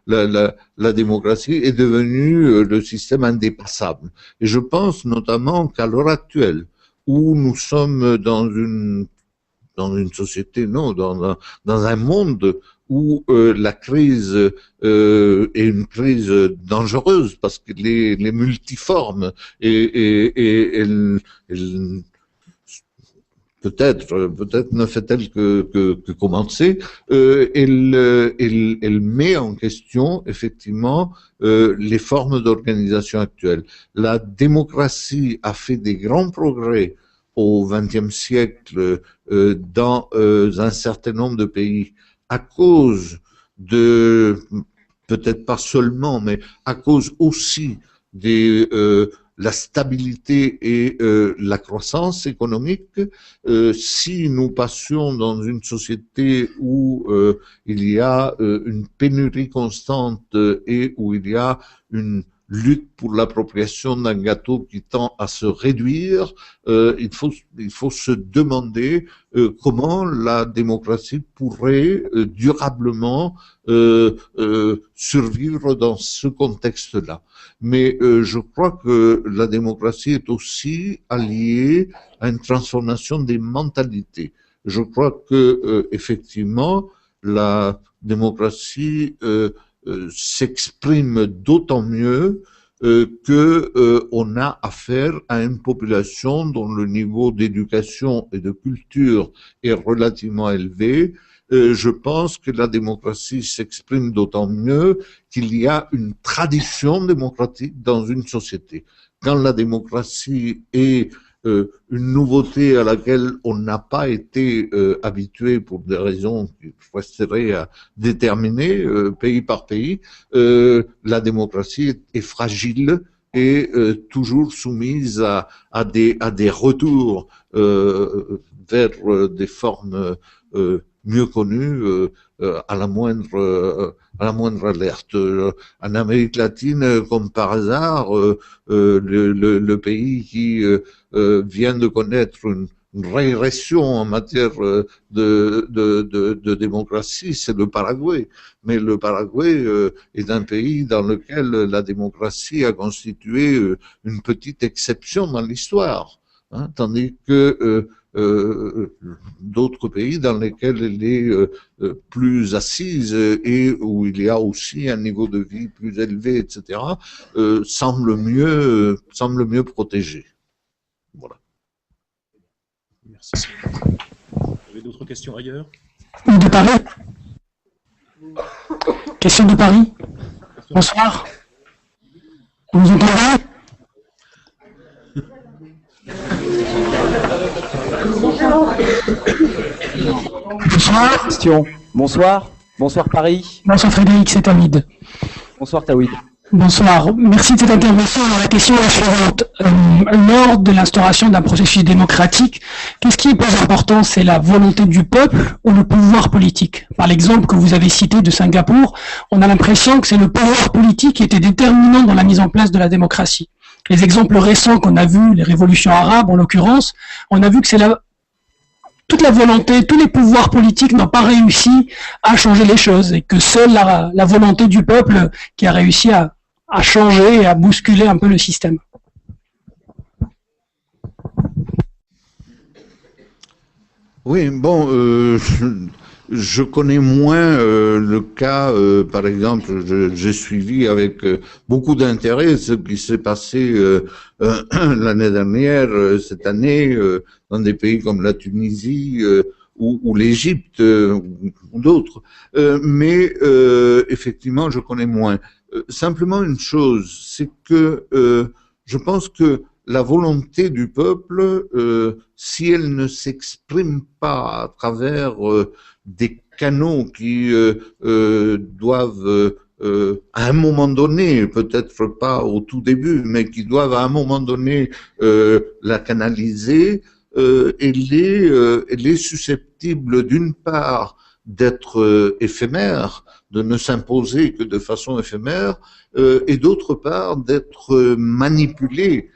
la démocratie est devenue le système indépassable. Et je pense notamment qu'à l'heure actuelle, où nous sommes dans une société, non, dans un monde où la crise est une crise dangereuse parce qu'elle est multiforme et elle peut-être ne fait-elle que commencer. Elle met en question effectivement les formes d'organisation actuelles. La démocratie a fait des grands progrès au XXe siècle dans un certain nombre de pays à cause de, peut-être pas seulement, mais à cause aussi des la stabilité et la croissance économique. Si nous passions dans une société où il y a une pénurie constante et où il y a une lutte pour l'appropriation d'un gâteau qui tend à se réduire, il faut se demander comment la démocratie pourrait durablement survivre dans ce contexte-là. Mais je crois que la démocratie est aussi alliée à une transformation des mentalités. Je crois que effectivement la démocratie s'exprime d'autant mieux que on a affaire à une population dont le niveau d'éducation et de culture est relativement élevé. Je pense que la démocratie s'exprime d'autant mieux qu'il y a une tradition démocratique dans une société. Quand la démocratie est une nouveauté à laquelle on n'a pas été habitué pour des raisons qui resteraient à déterminer pays par pays, la démocratie est fragile et toujours soumise à des retours vers des formes mieux connues à la moindre alerte. En Amérique latine, comme par hasard, le pays qui vient de connaître une régression en matière de démocratie, c'est le Paraguay. Mais le Paraguay est un pays dans lequel la démocratie a constitué une petite exception dans l'histoire, hein, tandis que d'autres pays dans lesquels elle est plus assise et où il y a aussi un niveau de vie plus élevé, etc., semble mieux protégé. Voilà. Merci. Vous avez d'autres questions ailleurs? De Paris. Question de Paris. Bonsoir. Vous nous entendez? Bonsoir. Question. Bonsoir. Bonsoir Paris. Bonsoir Frédéric, c'est Hamid. Bonsoir Tawhid. Bonsoir. Merci de cette intervention. Alors, la question est la suivante. Lors de l'instauration d'un processus démocratique, qu'est-ce qui est plus important? C'est la volonté du peuple ou le pouvoir politique? Par l'exemple que vous avez cité de Singapour, on a l'impression que c'est le pouvoir politique qui était déterminant dans la mise en place de la démocratie. Les exemples récents qu'on a vus, les révolutions arabes en l'occurrence, on a vu que c'est toute la volonté, tous les pouvoirs politiques n'ont pas réussi à changer les choses et que seule la volonté du peuple qui a réussi à changer et à bousculer un peu le système. Oui, bon, je connais moins le cas, par exemple, j'ai suivi avec beaucoup d'intérêt ce qui s'est passé l'année dernière, cette année, dans des pays comme la Tunisie ou l'Égypte ou d'autres. Mais effectivement, je connais moins. Simplement une chose, c'est que je pense que la volonté du peuple, si elle ne s'exprime pas à travers des canaux qui doivent, à un moment donné, peut-être pas au tout début, mais qui doivent à un moment donné la canaliser, elle est susceptible d'une part d'être éphémère, de ne s'imposer que de façon éphémère, et d'autre part d'être manipulée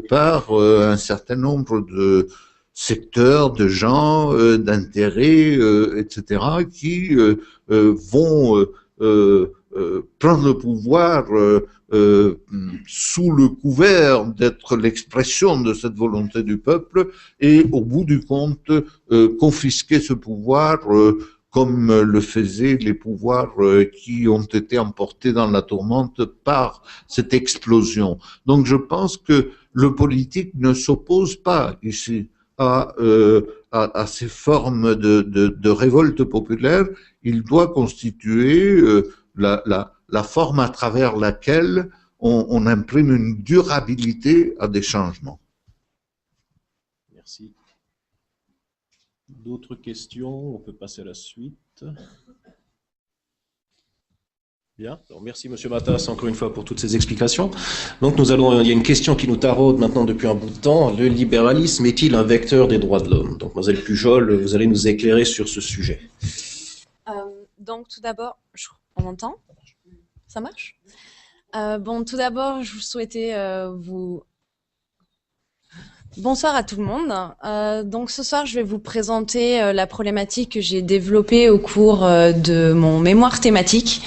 par un certain nombre de secteurs, de gens, d'intérêts, etc., qui vont prendre le pouvoir sous le couvert d'être l'expression de cette volonté du peuple et au bout du compte confisquer ce pouvoir comme le faisaient les pouvoirs qui ont été emportés dans la tourmente par cette explosion. Donc je pense que le politique ne s'oppose pas ici à ces formes de révolte populaire. Il doit constituer la forme à travers laquelle on imprime une durabilité à des changements. Merci. D'autres questions? On peut passer à la suite. Bien. Alors, merci Monsieur Matas encore une fois pour toutes ces explications. Donc il y a une question qui nous taraude maintenant depuis un bout de temps. Le libéralisme est-il un vecteur des droits de l'homme? Donc Mademoiselle Pujol, vous allez nous éclairer sur ce sujet. Donc tout d'abord, on m'entend? Ça marche? Tout d'abord, je souhaitais vous... Bonsoir à tout le monde. Donc ce soir, je vais vous présenter la problématique que j'ai développée au cours de mon mémoire thématique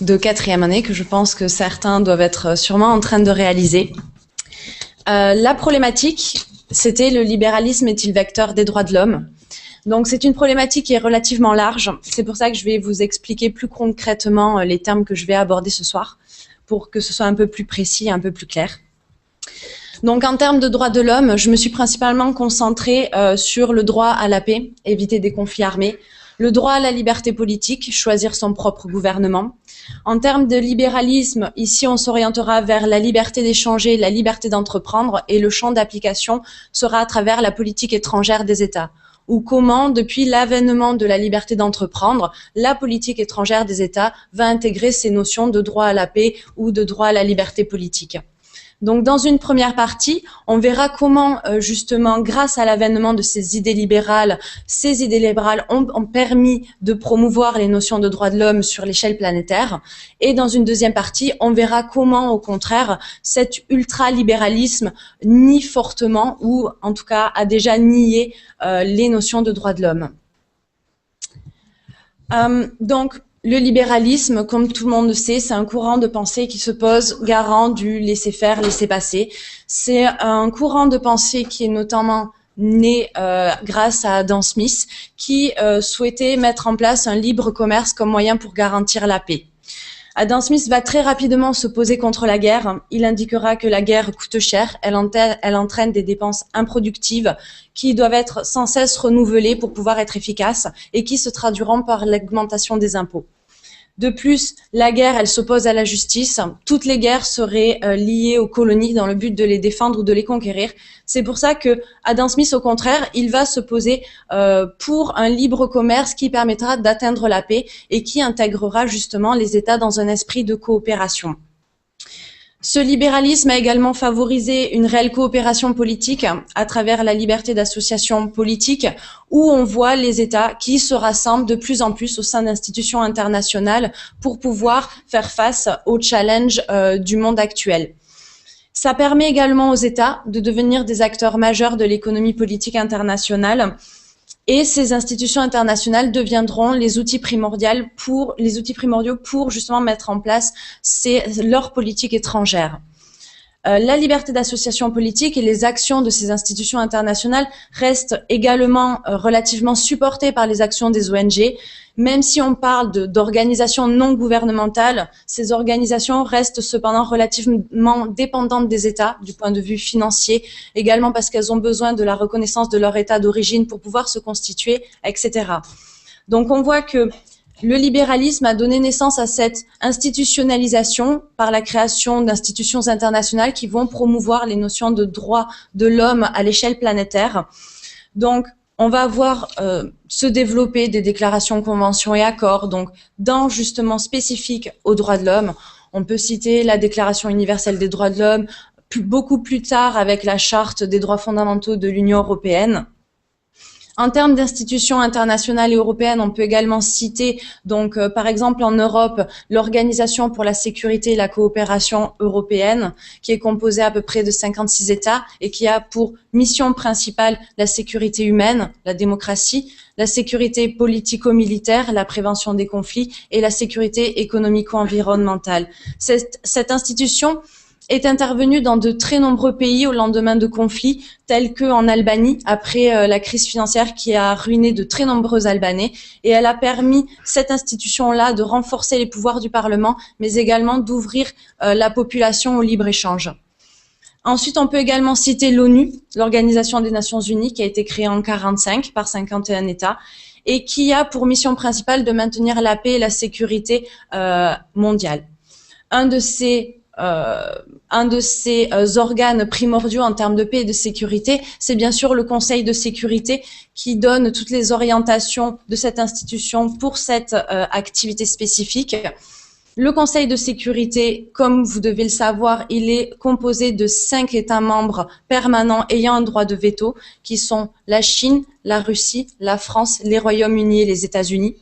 de 4e année, que je pense que certains doivent être sûrement en train de réaliser. La problématique, c'était le libéralisme est-il vecteur des droits de l'homme? Donc c'est une problématique qui est relativement large. C'est pour ça que je vais vous expliquer plus concrètement les termes que je vais aborder ce soir, pour que ce soit un peu plus précis, un peu plus clair. Donc en termes de droits de l'homme, je me suis principalement concentrée sur le droit à la paix, éviter des conflits armés, le droit à la liberté politique, choisir son propre gouvernement. En termes de libéralisme, ici on s'orientera vers la liberté d'échanger, la liberté d'entreprendre, et le champ d'application sera à travers la politique étrangère des États, ou comment, depuis l'avènement de la liberté d'entreprendre, la politique étrangère des États va intégrer ces notions de droit à la paix ou de droit à la liberté politique. Donc, dans une première partie, on verra comment, justement, grâce à l'avènement de ces idées libérales ont permis de promouvoir les notions de droits de l'homme sur l'échelle planétaire. Et dans une deuxième partie, on verra comment, au contraire, cet ultralibéralisme nie fortement, ou en tout cas a déjà nié les notions de droits de l'homme. Le libéralisme, comme tout le monde le sait, c'est un courant de pensée qui se pose garant du laisser-faire, laisser-passer. C'est un courant de pensée qui est notamment né grâce à Adam Smith, qui souhaitait mettre en place un libre commerce comme moyen pour garantir la paix. Adam Smith va très rapidement se poser contre la guerre. Il indiquera que la guerre coûte cher, elle entraîne des dépenses improductives qui doivent être sans cesse renouvelées pour pouvoir être efficaces et qui se traduiront par l'augmentation des impôts. De plus, la guerre, elle s'oppose à la justice. Toutes les guerres seraient liées aux colonies dans le but de les défendre ou de les conquérir. C'est pour ça que Adam Smith, au contraire, il va se poser pour un libre commerce qui permettra d'atteindre la paix et qui intégrera justement les États dans un esprit de coopération. Ce libéralisme a également favorisé une réelle coopération politique à travers la liberté d'association politique, où on voit les États qui se rassemblent de plus en plus au sein d'institutions internationales pour pouvoir faire face aux challenges du monde actuel. Ça permet également aux États de devenir des acteurs majeurs de l'économie politique internationale. Et ces institutions internationales deviendront les outils primordiaux pour justement mettre en place leur politique étrangère. La liberté d'association politique et les actions de ces institutions internationales restent également relativement supportées par les actions des ONG. Même si on parle d'organisations non gouvernementales, ces organisations restent cependant relativement dépendantes des États du point de vue financier, également parce qu'elles ont besoin de la reconnaissance de leur État d'origine pour pouvoir se constituer, etc. Donc on voit que le libéralisme a donné naissance à cette institutionnalisation par la création d'institutions internationales qui vont promouvoir les notions de droits de l'homme à l'échelle planétaire. Donc, on va voir se développer des déclarations, conventions et accords, donc dans justement spécifiques aux droits de l'homme. On peut citer la Déclaration universelle des droits de l'homme, beaucoup plus tard avec la Charte des droits fondamentaux de l'Union européenne. En termes d'institutions internationales et européennes, on peut également citer, donc, par exemple, en Europe, l'Organisation pour la sécurité et la coopération européenne, qui est composée à peu près de 56 États et qui a pour mission principale la sécurité humaine, la démocratie, la sécurité politico-militaire, la prévention des conflits et la sécurité économico-environnementale. Cette institution est intervenue dans de très nombreux pays au lendemain de conflits, tels qu'en Albanie, après la crise financière qui a ruiné de très nombreux Albanais. Et elle a permis, cette institution-là, de renforcer les pouvoirs du Parlement, mais également d'ouvrir la population au libre-échange. Ensuite, on peut également citer l'ONU, l'Organisation des Nations Unies, qui a été créée en 1945 par 51 États, et qui a pour mission principale de maintenir la paix et la sécurité mondiale. Un de ces organes primordiaux en termes de paix et de sécurité, c'est bien sûr le Conseil de sécurité qui donne toutes les orientations de cette institution pour cette activité spécifique. Le Conseil de sécurité, comme vous devez le savoir, il est composé de 5 États membres permanents ayant un droit de veto, qui sont la Chine, la Russie, la France, les Royaumes-Unis et les États-Unis.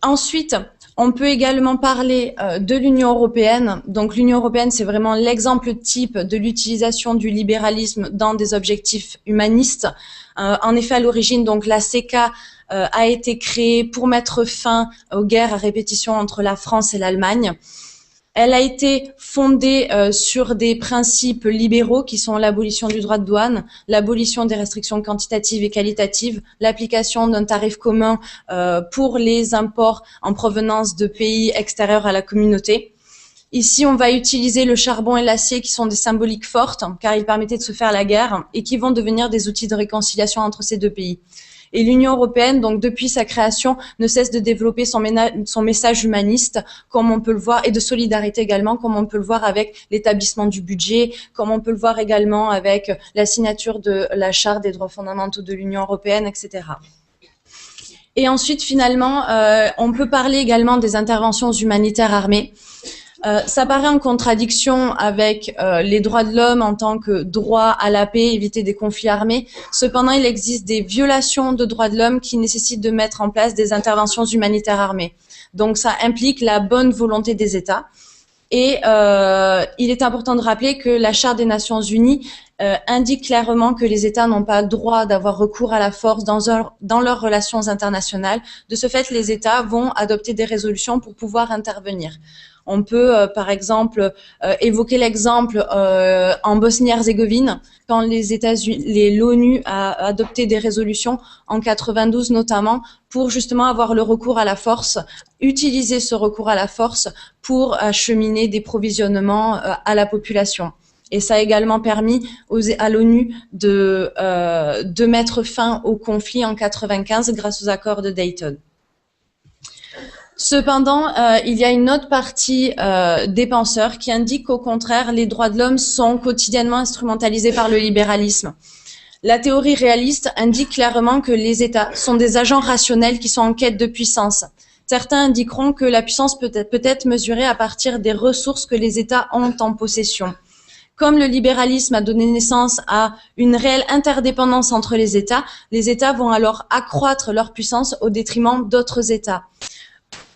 Ensuite, on peut également parler de l'Union européenne. Donc l'Union européenne, c'est vraiment l'exemple type de l'utilisation du libéralisme dans des objectifs humanistes. En effet, à l'origine, donc la CECA a été créée pour mettre fin aux guerres à répétition entre la France et l'Allemagne. Elle a été fondée sur des principes libéraux qui sont l'abolition du droit de douane, l'abolition des restrictions quantitatives et qualitatives, l'application d'un tarif commun pour les imports en provenance de pays extérieurs à la communauté. Ici, on va utiliser le charbon et l'acier qui sont des symboliques fortes, car ils permettaient de se faire la guerre et qui vont devenir des outils de réconciliation entre ces deux pays. Et l'Union européenne, donc depuis sa création, ne cesse de développer son message humaniste, comme on peut le voir, et de solidarité également, comme on peut le voir avec l'établissement du budget, comme on peut le voir également avec la signature de la Charte des droits fondamentaux de l'Union européenne, etc. Et ensuite, finalement, on peut parler également des interventions humanitaires armées. Ça paraît en contradiction avec les droits de l'homme en tant que droit à la paix, éviter des conflits armés. Cependant, il existe des violations de droits de l'homme qui nécessitent de mettre en place des interventions humanitaires armées. Donc, ça implique la bonne volonté des États. Et il est important de rappeler que la Charte des Nations Unies indique clairement que les États n'ont pas le droit d'avoir recours à la force dans leurs relations internationales. De ce fait, les États vont adopter des résolutions pour pouvoir intervenir. On peut, par exemple, évoquer l'exemple en Bosnie-Herzégovine, quand l'ONU a adopté des résolutions en 92 notamment, pour justement avoir le recours à la force, utiliser ce recours à la force pour acheminer des provisionnements à la population. Et ça a également permis à l'ONU de mettre fin au conflit en 95 grâce aux accords de Dayton. Cependant, il y a une autre partie des penseurs qui indiquent qu'au contraire, les droits de l'homme sont quotidiennement instrumentalisés par le libéralisme. La théorie réaliste indique clairement que les États sont des agents rationnels qui sont en quête de puissance. Certains indiqueront que la puissance peut être mesurée à partir des ressources que les États ont en possession. Comme le libéralisme a donné naissance à une réelle interdépendance entre les États vont alors accroître leur puissance au détriment d'autres États.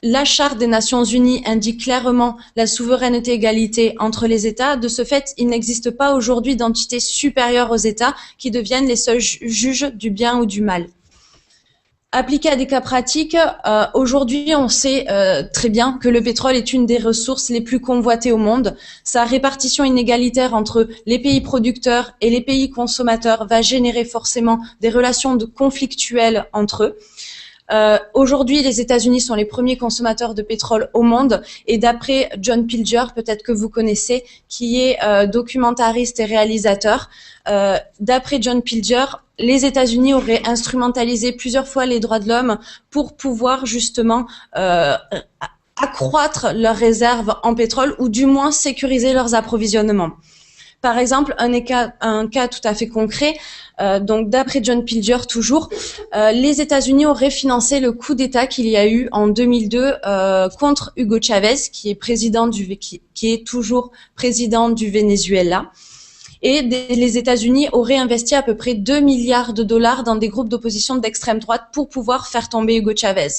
La Charte des Nations Unies indique clairement la souveraineté et égalité entre les États. De ce fait, il n'existe pas aujourd'hui d'entité supérieure aux États qui deviennent les seuls juges du bien ou du mal. Appliqué à des cas pratiques, aujourd'hui, on sait très bien que le pétrole est une des ressources les plus convoitées au monde. Sa répartition inégalitaire entre les pays producteurs et les pays consommateurs va générer forcément des relations conflictuelles entre eux. Aujourd'hui, les États-Unis sont les premiers consommateurs de pétrole au monde et d'après John Pilger, peut-être que vous connaissez, qui est documentariste et réalisateur, d'après John Pilger, les États-Unis auraient instrumentalisé plusieurs fois les droits de l'homme pour pouvoir justement accroître leurs réserves en pétrole ou du moins sécuriser leurs approvisionnements. Par exemple, un cas tout à fait concret, donc d'après John Pilger toujours, les États-Unis auraient financé le coup d'État qu'il y a eu en 2002 contre Hugo Chavez, qui est toujours président du Venezuela. Et les États-Unis auraient investi à peu près 2 milliards de dollars dans des groupes d'opposition d'extrême droite pour pouvoir faire tomber Hugo Chavez.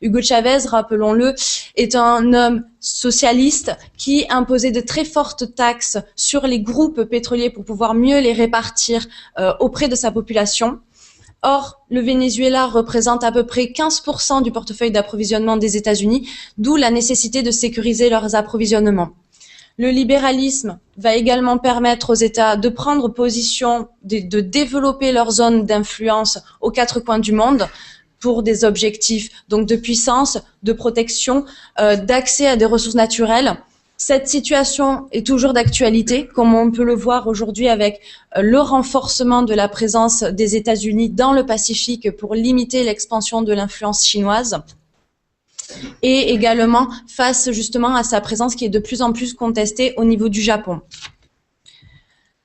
Hugo Chavez, rappelons-le, est un homme socialiste qui imposait de très fortes taxes sur les groupes pétroliers pour pouvoir mieux les répartir auprès de sa population. Or, le Venezuela représente à peu près 15% du portefeuille d'approvisionnement des États-Unis, d'où la nécessité de sécuriser leurs approvisionnements. Le libéralisme va également permettre aux États de prendre position, de développer leur zone d'influence aux quatre coins du monde pour des objectifs donc de puissance, de protection, d'accès à des ressources naturelles. Cette situation est toujours d'actualité, comme on peut le voir aujourd'hui avec le renforcement de la présence des États-Unis dans le Pacifique pour limiter l'expansion de l'influence chinoise, et également face justement à sa présence qui est de plus en plus contestée au niveau du Japon.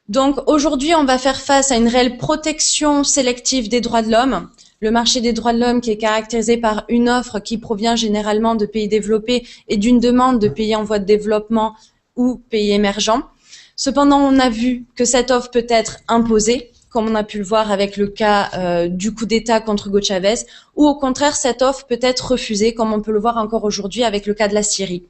Donc aujourd'hui, on va faire face à une réelle protection sélective des droits de l'homme. Le marché des droits de l'homme qui est caractérisé par une offre qui provient généralement de pays développés et d'une demande de pays en voie de développement ou pays émergents. Cependant, on a vu que cette offre peut être imposée, comme on a pu le voir avec le cas du coup d'État contre Hugo Chavez, ou au contraire, cette offre peut être refusée, comme on peut le voir encore aujourd'hui avec le cas de la Syrie.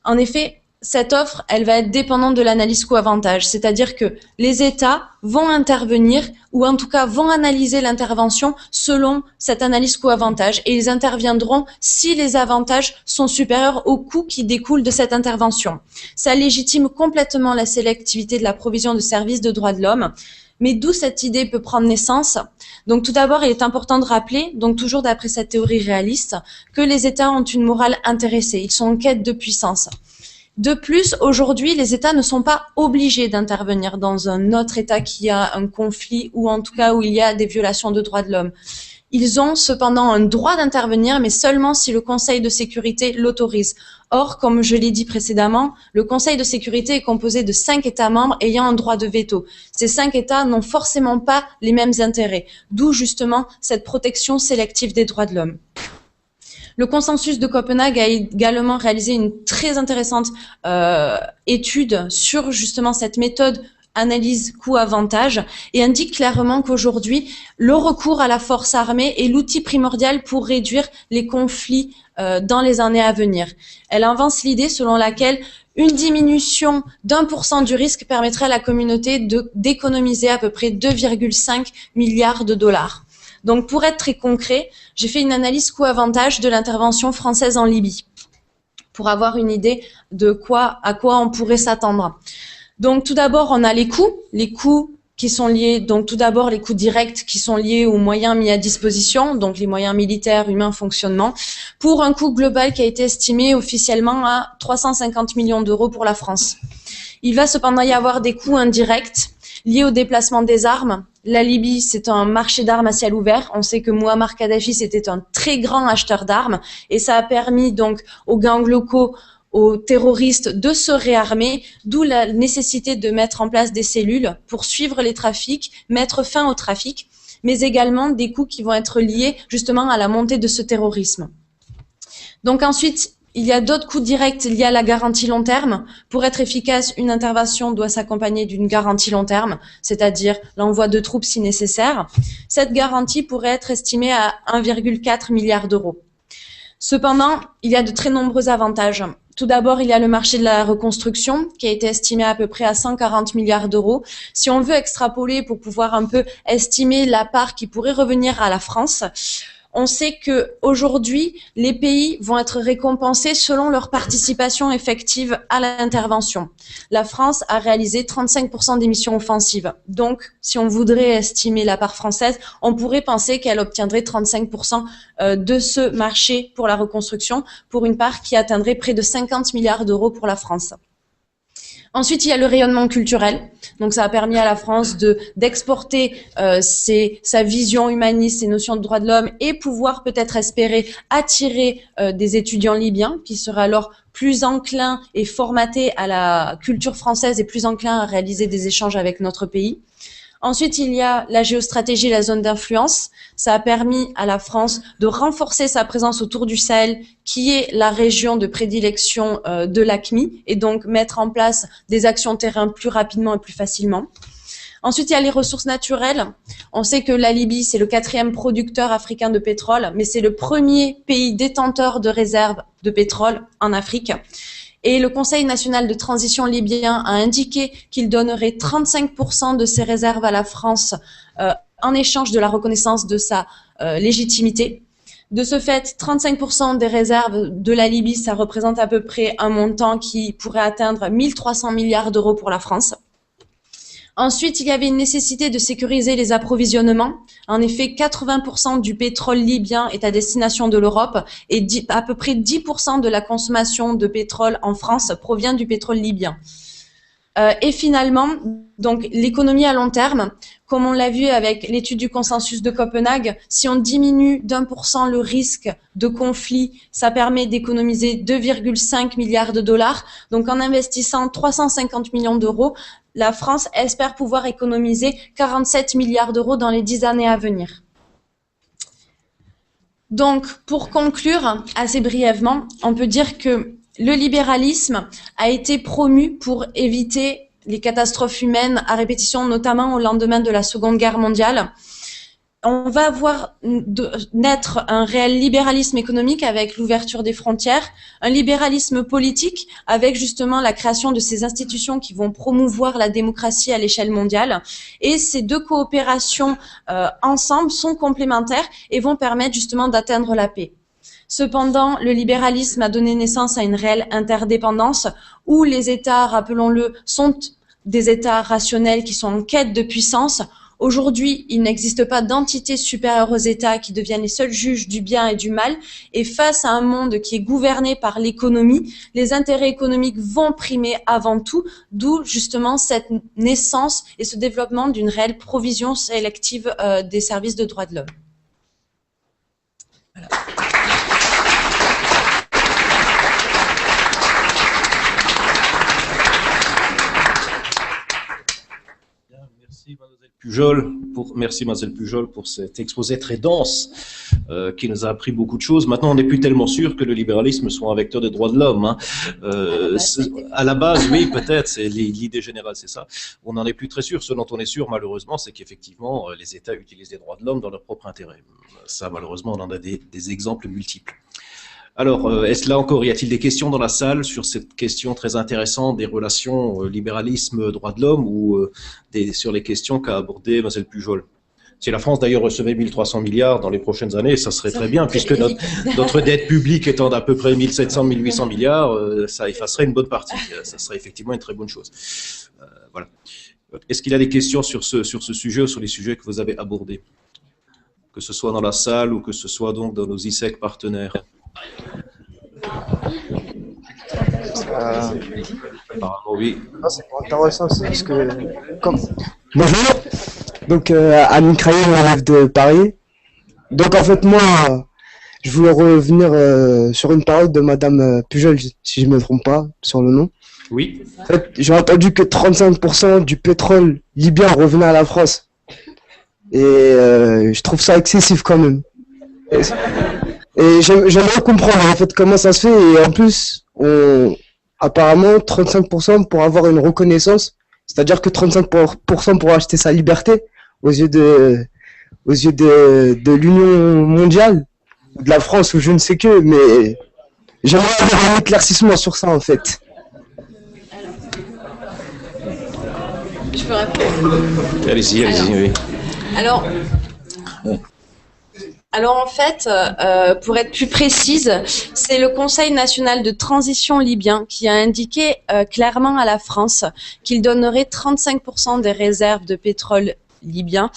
En effet, cette offre, elle va être dépendante de l'analyse coût-avantage, c'est-à-dire que les États vont intervenir ou en tout cas vont analyser l'intervention selon cette analyse coût-avantage et ils interviendront si les avantages sont supérieurs aux coûts qui découlent de cette intervention. Ça légitime complètement la sélectivité de la provision de services de droits de l'homme. Mais d'où cette idée peut prendre naissance? Donc tout d'abord, il est important de rappeler, donc toujours d'après cette théorie réaliste, que les États ont une morale intéressée, ils sont en quête de puissance. De plus, aujourd'hui, les États ne sont pas obligés d'intervenir dans un autre État qui a un conflit ou en tout cas où il y a des violations de droits de l'homme. Ils ont cependant un droit d'intervenir, mais seulement si le Conseil de sécurité l'autorise. Or, comme je l'ai dit précédemment, le Conseil de sécurité est composé de 5 États membres ayant un droit de veto. Ces 5 États n'ont forcément pas les mêmes intérêts, d'où justement cette protection sélective des droits de l'homme. Le consensus de Copenhague a également réalisé une très intéressante étude sur justement cette méthode analyse coût-avantage et indique clairement qu'aujourd'hui, le recours à la force armée est l'outil primordial pour réduire les conflits dans les années à venir. Elle avance l'idée selon laquelle une diminution d'1% du risque permettrait à la communauté d'économiser à peu près 2,5 milliards de dollars. Donc, pour être très concret, j'ai fait une analyse coût-avantage de l'intervention française en Libye pour avoir une idée de à quoi on pourrait s'attendre. Donc, tout d'abord, on a les coûts qui sont liés, donc tout d'abord les coûts directs qui sont liés aux moyens mis à disposition, donc les moyens militaires, humains, fonctionnement, pour un coût global qui a été estimé officiellement à 350 millions d'euros pour la France. Il va cependant y avoir des coûts indirects liés au déplacement des armes. La Libye, c'est un marché d'armes à ciel ouvert. On sait que Mouammar Kadhafi, c'était un très grand acheteur d'armes et ça a permis donc aux gangs locaux, aux terroristes de se réarmer, d'où la nécessité de mettre en place des cellules pour suivre les trafics, mettre fin au trafic, mais également des coûts qui vont être liés justement à la montée de ce terrorisme. Donc ensuite, il y a d'autres coûts directs liés à la garantie long terme. Pour être efficace, une intervention doit s'accompagner d'une garantie long terme, c'est-à-dire l'envoi de troupes si nécessaire. Cette garantie pourrait être estimée à 1,4 milliard d'euros. Cependant, il y a de très nombreux avantages. Tout d'abord, il y a le marché de la reconstruction qui a été estimé à peu près à 140 milliards d'euros. Si on veut extrapoler pour pouvoir un peu estimer la part qui pourrait revenir à la France, on sait que aujourd'hui, les pays vont être récompensés selon leur participation effective à l'intervention. La France a réalisé 35% des missions offensives. Donc, si on voudrait estimer la part française, on pourrait penser qu'elle obtiendrait 35% de ce marché pour la reconstruction, pour une part qui atteindrait près de 50 milliards d'euros pour la France. Ensuite, il y a le rayonnement culturel. Donc, ça a permis à la France d'exporter sa vision humaniste, ses notions de droits de l'homme et pouvoir peut-être espérer attirer des étudiants libyens qui seraient alors plus enclins et formatés à la culture française et plus enclins à réaliser des échanges avec notre pays. Ensuite, il y a la géostratégie, la zone d'influence. Ça a permis à la France de renforcer sa présence autour du Sahel, qui est la région de prédilection de l'AQMI, et donc mettre en place des actions terrain plus rapidement et plus facilement. Ensuite, il y a les ressources naturelles. On sait que la Libye, c'est le 4e producteur africain de pétrole, mais c'est le premier pays détenteur de réserves de pétrole en Afrique. Et le Conseil national de transition libyen a indiqué qu'il donnerait 35% de ses réserves à la France en échange de la reconnaissance de sa légitimité. De ce fait, 35% des réserves de la Libye, ça représente à peu près un montant qui pourrait atteindre 1300 milliards d'euros pour la France. Ensuite, il y avait une nécessité de sécuriser les approvisionnements. En effet, 80% du pétrole libyen est à destination de l'Europe et à peu près 10% de la consommation de pétrole en France provient du pétrole libyen. Et finalement, donc l'économie à long terme, comme on l'a vu avec l'étude du consensus de Copenhague, si on diminue d'1% le risque de conflit, ça permet d'économiser 2,5 milliards de dollars. Donc en investissant 350 millions d'euros, la France espère pouvoir économiser 47 milliards d'euros dans les 10 années à venir. Donc, pour conclure assez brièvement, on peut dire que le libéralisme a été promu pour éviter les catastrophes humaines à répétition, notamment au lendemain de la Seconde Guerre mondiale. On va voir naître un réel libéralisme économique avec l'ouverture des frontières, un libéralisme politique avec justement la création de ces institutions qui vont promouvoir la démocratie à l'échelle mondiale. Et ces deux coopérations ensemble sont complémentaires et vont permettre justement d'atteindre la paix. Cependant, le libéralisme a donné naissance à une réelle interdépendance où les États, rappelons-le, sont des États rationnels qui sont en quête de puissance. Aujourd'hui, il n'existe pas d'entité supérieure aux États qui deviennent les seuls juges du bien et du mal. Et face à un monde qui est gouverné par l'économie, les intérêts économiques vont primer avant tout, d'où justement cette naissance et ce développement d'une réelle provision sélective des services de droits de l'homme. Voilà. Merci Mademoiselle Pujol pour cet exposé très dense qui nous a appris beaucoup de choses. Maintenant, on n'est plus tellement sûr que le libéralisme soit un vecteur des droits de l'homme. Hein. À la base, oui, peut-être, c'est l'idée générale, c'est ça. On n'en est plus très sûr. Ce dont on est sûr, malheureusement, c'est qu'effectivement, les États utilisent les droits de l'homme dans leur propre intérêt. Ça, malheureusement, on en a des exemples multiples. Alors, est-ce là encore, y a-t-il des questions dans la salle sur cette question très intéressante des relations libéralisme-droits de l'homme ou sur les questions qu'a abordé Mlle Pujol? Si la France d'ailleurs recevait 1300 milliards dans les prochaines années, ça serait très bien, puisque notre dette publique étant d'à peu près 1700-1800 milliards, ça effacerait une bonne partie. Ça serait effectivement une très bonne chose. Voilà. Est-ce qu'il y a des questions sur ce sujet ou sur les sujets que vous avez abordés? Que ce soit dans la salle ou que ce soit donc dans nos ISEC partenaires. Apparemment, oui. C'est pas intéressant, c'est parce que... Bonjour, donc Amine Crayon, élève de Paris. Donc en fait, moi, je voulais revenir sur une parole de Madame Pujol, si je ne me trompe pas, sur le nom. Oui. En fait, j'ai entendu que 35% du pétrole libyen revenait à la France. Et je trouve ça excessif quand même. Et j'aimerais comprendre en fait comment ça se fait, et en plus, apparemment 35% pour avoir une reconnaissance, c'est-à-dire que 35% pour acheter sa liberté aux yeux de l'Union mondiale, de la France ou je ne sais que, mais j'aimerais avoir un éclaircissement sur ça en fait. Je peux répondre. Allez-y, oui. Alors en fait, pour être plus précise, c'est le Conseil national de transition libyen qui a indiqué clairement à la France qu'il donnerait 35% des réserves de pétrole libyen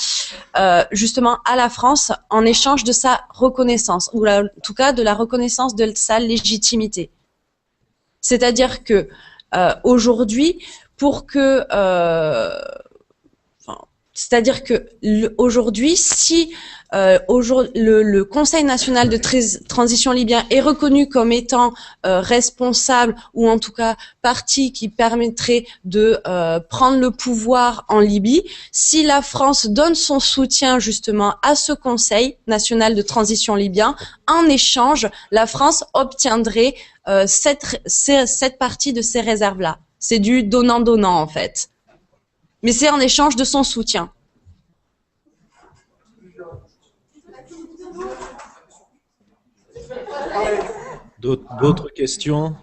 justement à la France en échange de sa reconnaissance, ou en tout cas de la reconnaissance de sa légitimité. C'est-à-dire que aujourd'hui, pour que C'est-à-dire que aujourd'hui, si le Conseil national de transition libyen est reconnu comme étant responsable ou en tout cas parti qui permettrait de prendre le pouvoir en Libye, si la France donne son soutien justement à ce Conseil national de transition libyen, en échange, la France obtiendrait cette partie de ces réserves-là. C'est du donnant-donnant en fait. Mais c'est en échange de son soutien. D'autres questions?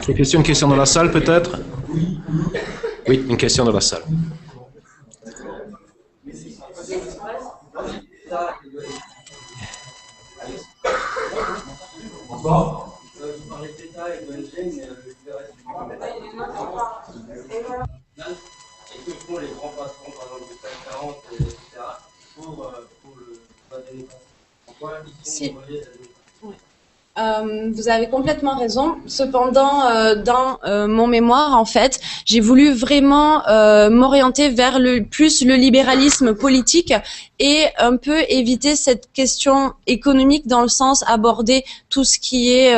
Une question dans la salle peut-être? Oui, une question dans la salle. Et que font les grands patrons, par exemple, du CAC 40, etc., pour la démocratie? Pourquoi ils sont reliés à la démocratie? Vous avez complètement raison. Cependant, dans mon mémoire, en fait, j'ai voulu vraiment m'orienter vers plus le libéralisme politique et un peu éviter cette question économique dans le sens aborder tout ce qui est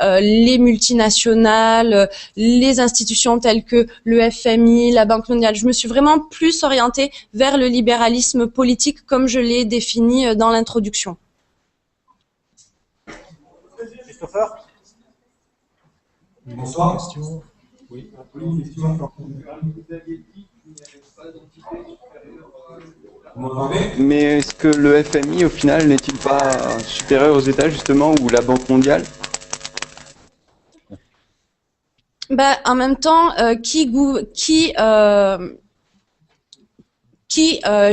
les multinationales, les institutions telles que le FMI, la Banque mondiale. Je me suis vraiment plus orientée vers le libéralisme politique comme je l'ai défini dans l'introduction. Christopher? Bonsoir. Oui. Vous m'entendez? Mais est-ce que le FMI, au final, n'est-il pas supérieur aux États, justement, ou la Banque mondiale? En même temps, qui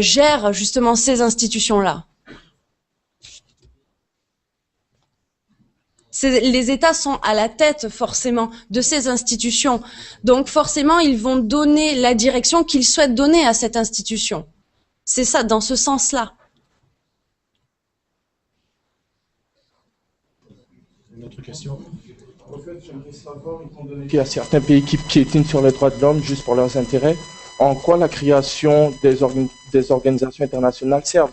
gère justement ces institutions-là? Les États sont à la tête forcément de ces institutions. Donc forcément, ils vont donner la direction qu'ils souhaitent donner à cette institution. C'est ça, dans ce sens-là. Une autre question? En fait, j'aimerais savoir, étant donné qu'il y a certains pays qui piétinent sur les droits de l'homme juste pour leurs intérêts, en quoi la création des organisations internationales servent?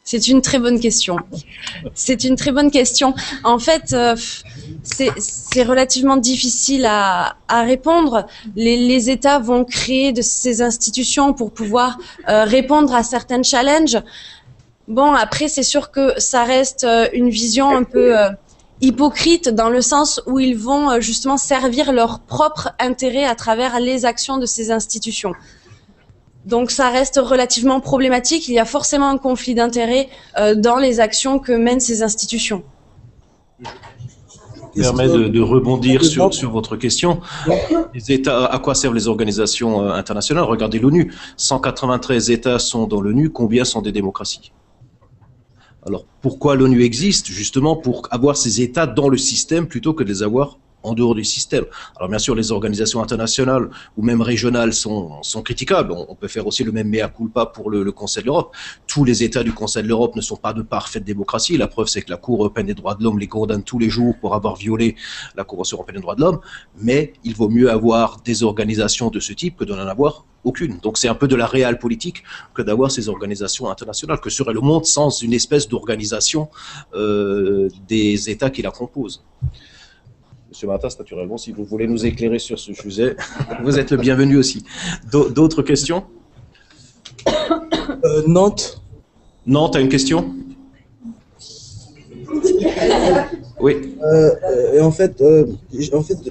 C'est une très bonne question. C'est une très bonne question. En fait, c'est relativement difficile à répondre. Les États vont créer de ces institutions pour pouvoir répondre à certains challenges. Bon, après, c'est sûr que ça reste une vision un peu hypocrite dans le sens où ils vont justement servir leur propre intérêt à travers les actions de ces institutions. Donc ça reste relativement problématique. Il y a forcément un conflit d'intérêts dans les actions que mènent ces institutions. Je me permets de rebondir sur votre question. Les États, à quoi servent les organisations internationales? Regardez l'ONU. 193 États sont dans l'ONU. Combien sont des démocraties? Alors, pourquoi l'ONU existe? Justement pour avoir ces États dans le système plutôt que de les avoir en dehors du système. Alors bien sûr, les organisations internationales ou même régionales sont critiquables. On peut faire aussi le même mea culpa pour le Conseil de l'Europe. Tous les États du Conseil de l'Europe ne sont pas de parfaite démocratie. La preuve, c'est que la Cour européenne des droits de l'homme les condamne tous les jours pour avoir violé la Convention européenne des droits de l'homme. Mais il vaut mieux avoir des organisations de ce type que de n'en avoir aucune. Donc c'est un peu de la réelle politique que d'avoir ces organisations internationales. Que serait le monde sans une espèce d'organisation des États qui la composent? Monsieur Matas, naturellement, si vous voulez nous éclairer sur ce sujet, vous êtes le bienvenu aussi. D'autres questions? Nantes. Nantes a une question? Oui. En fait,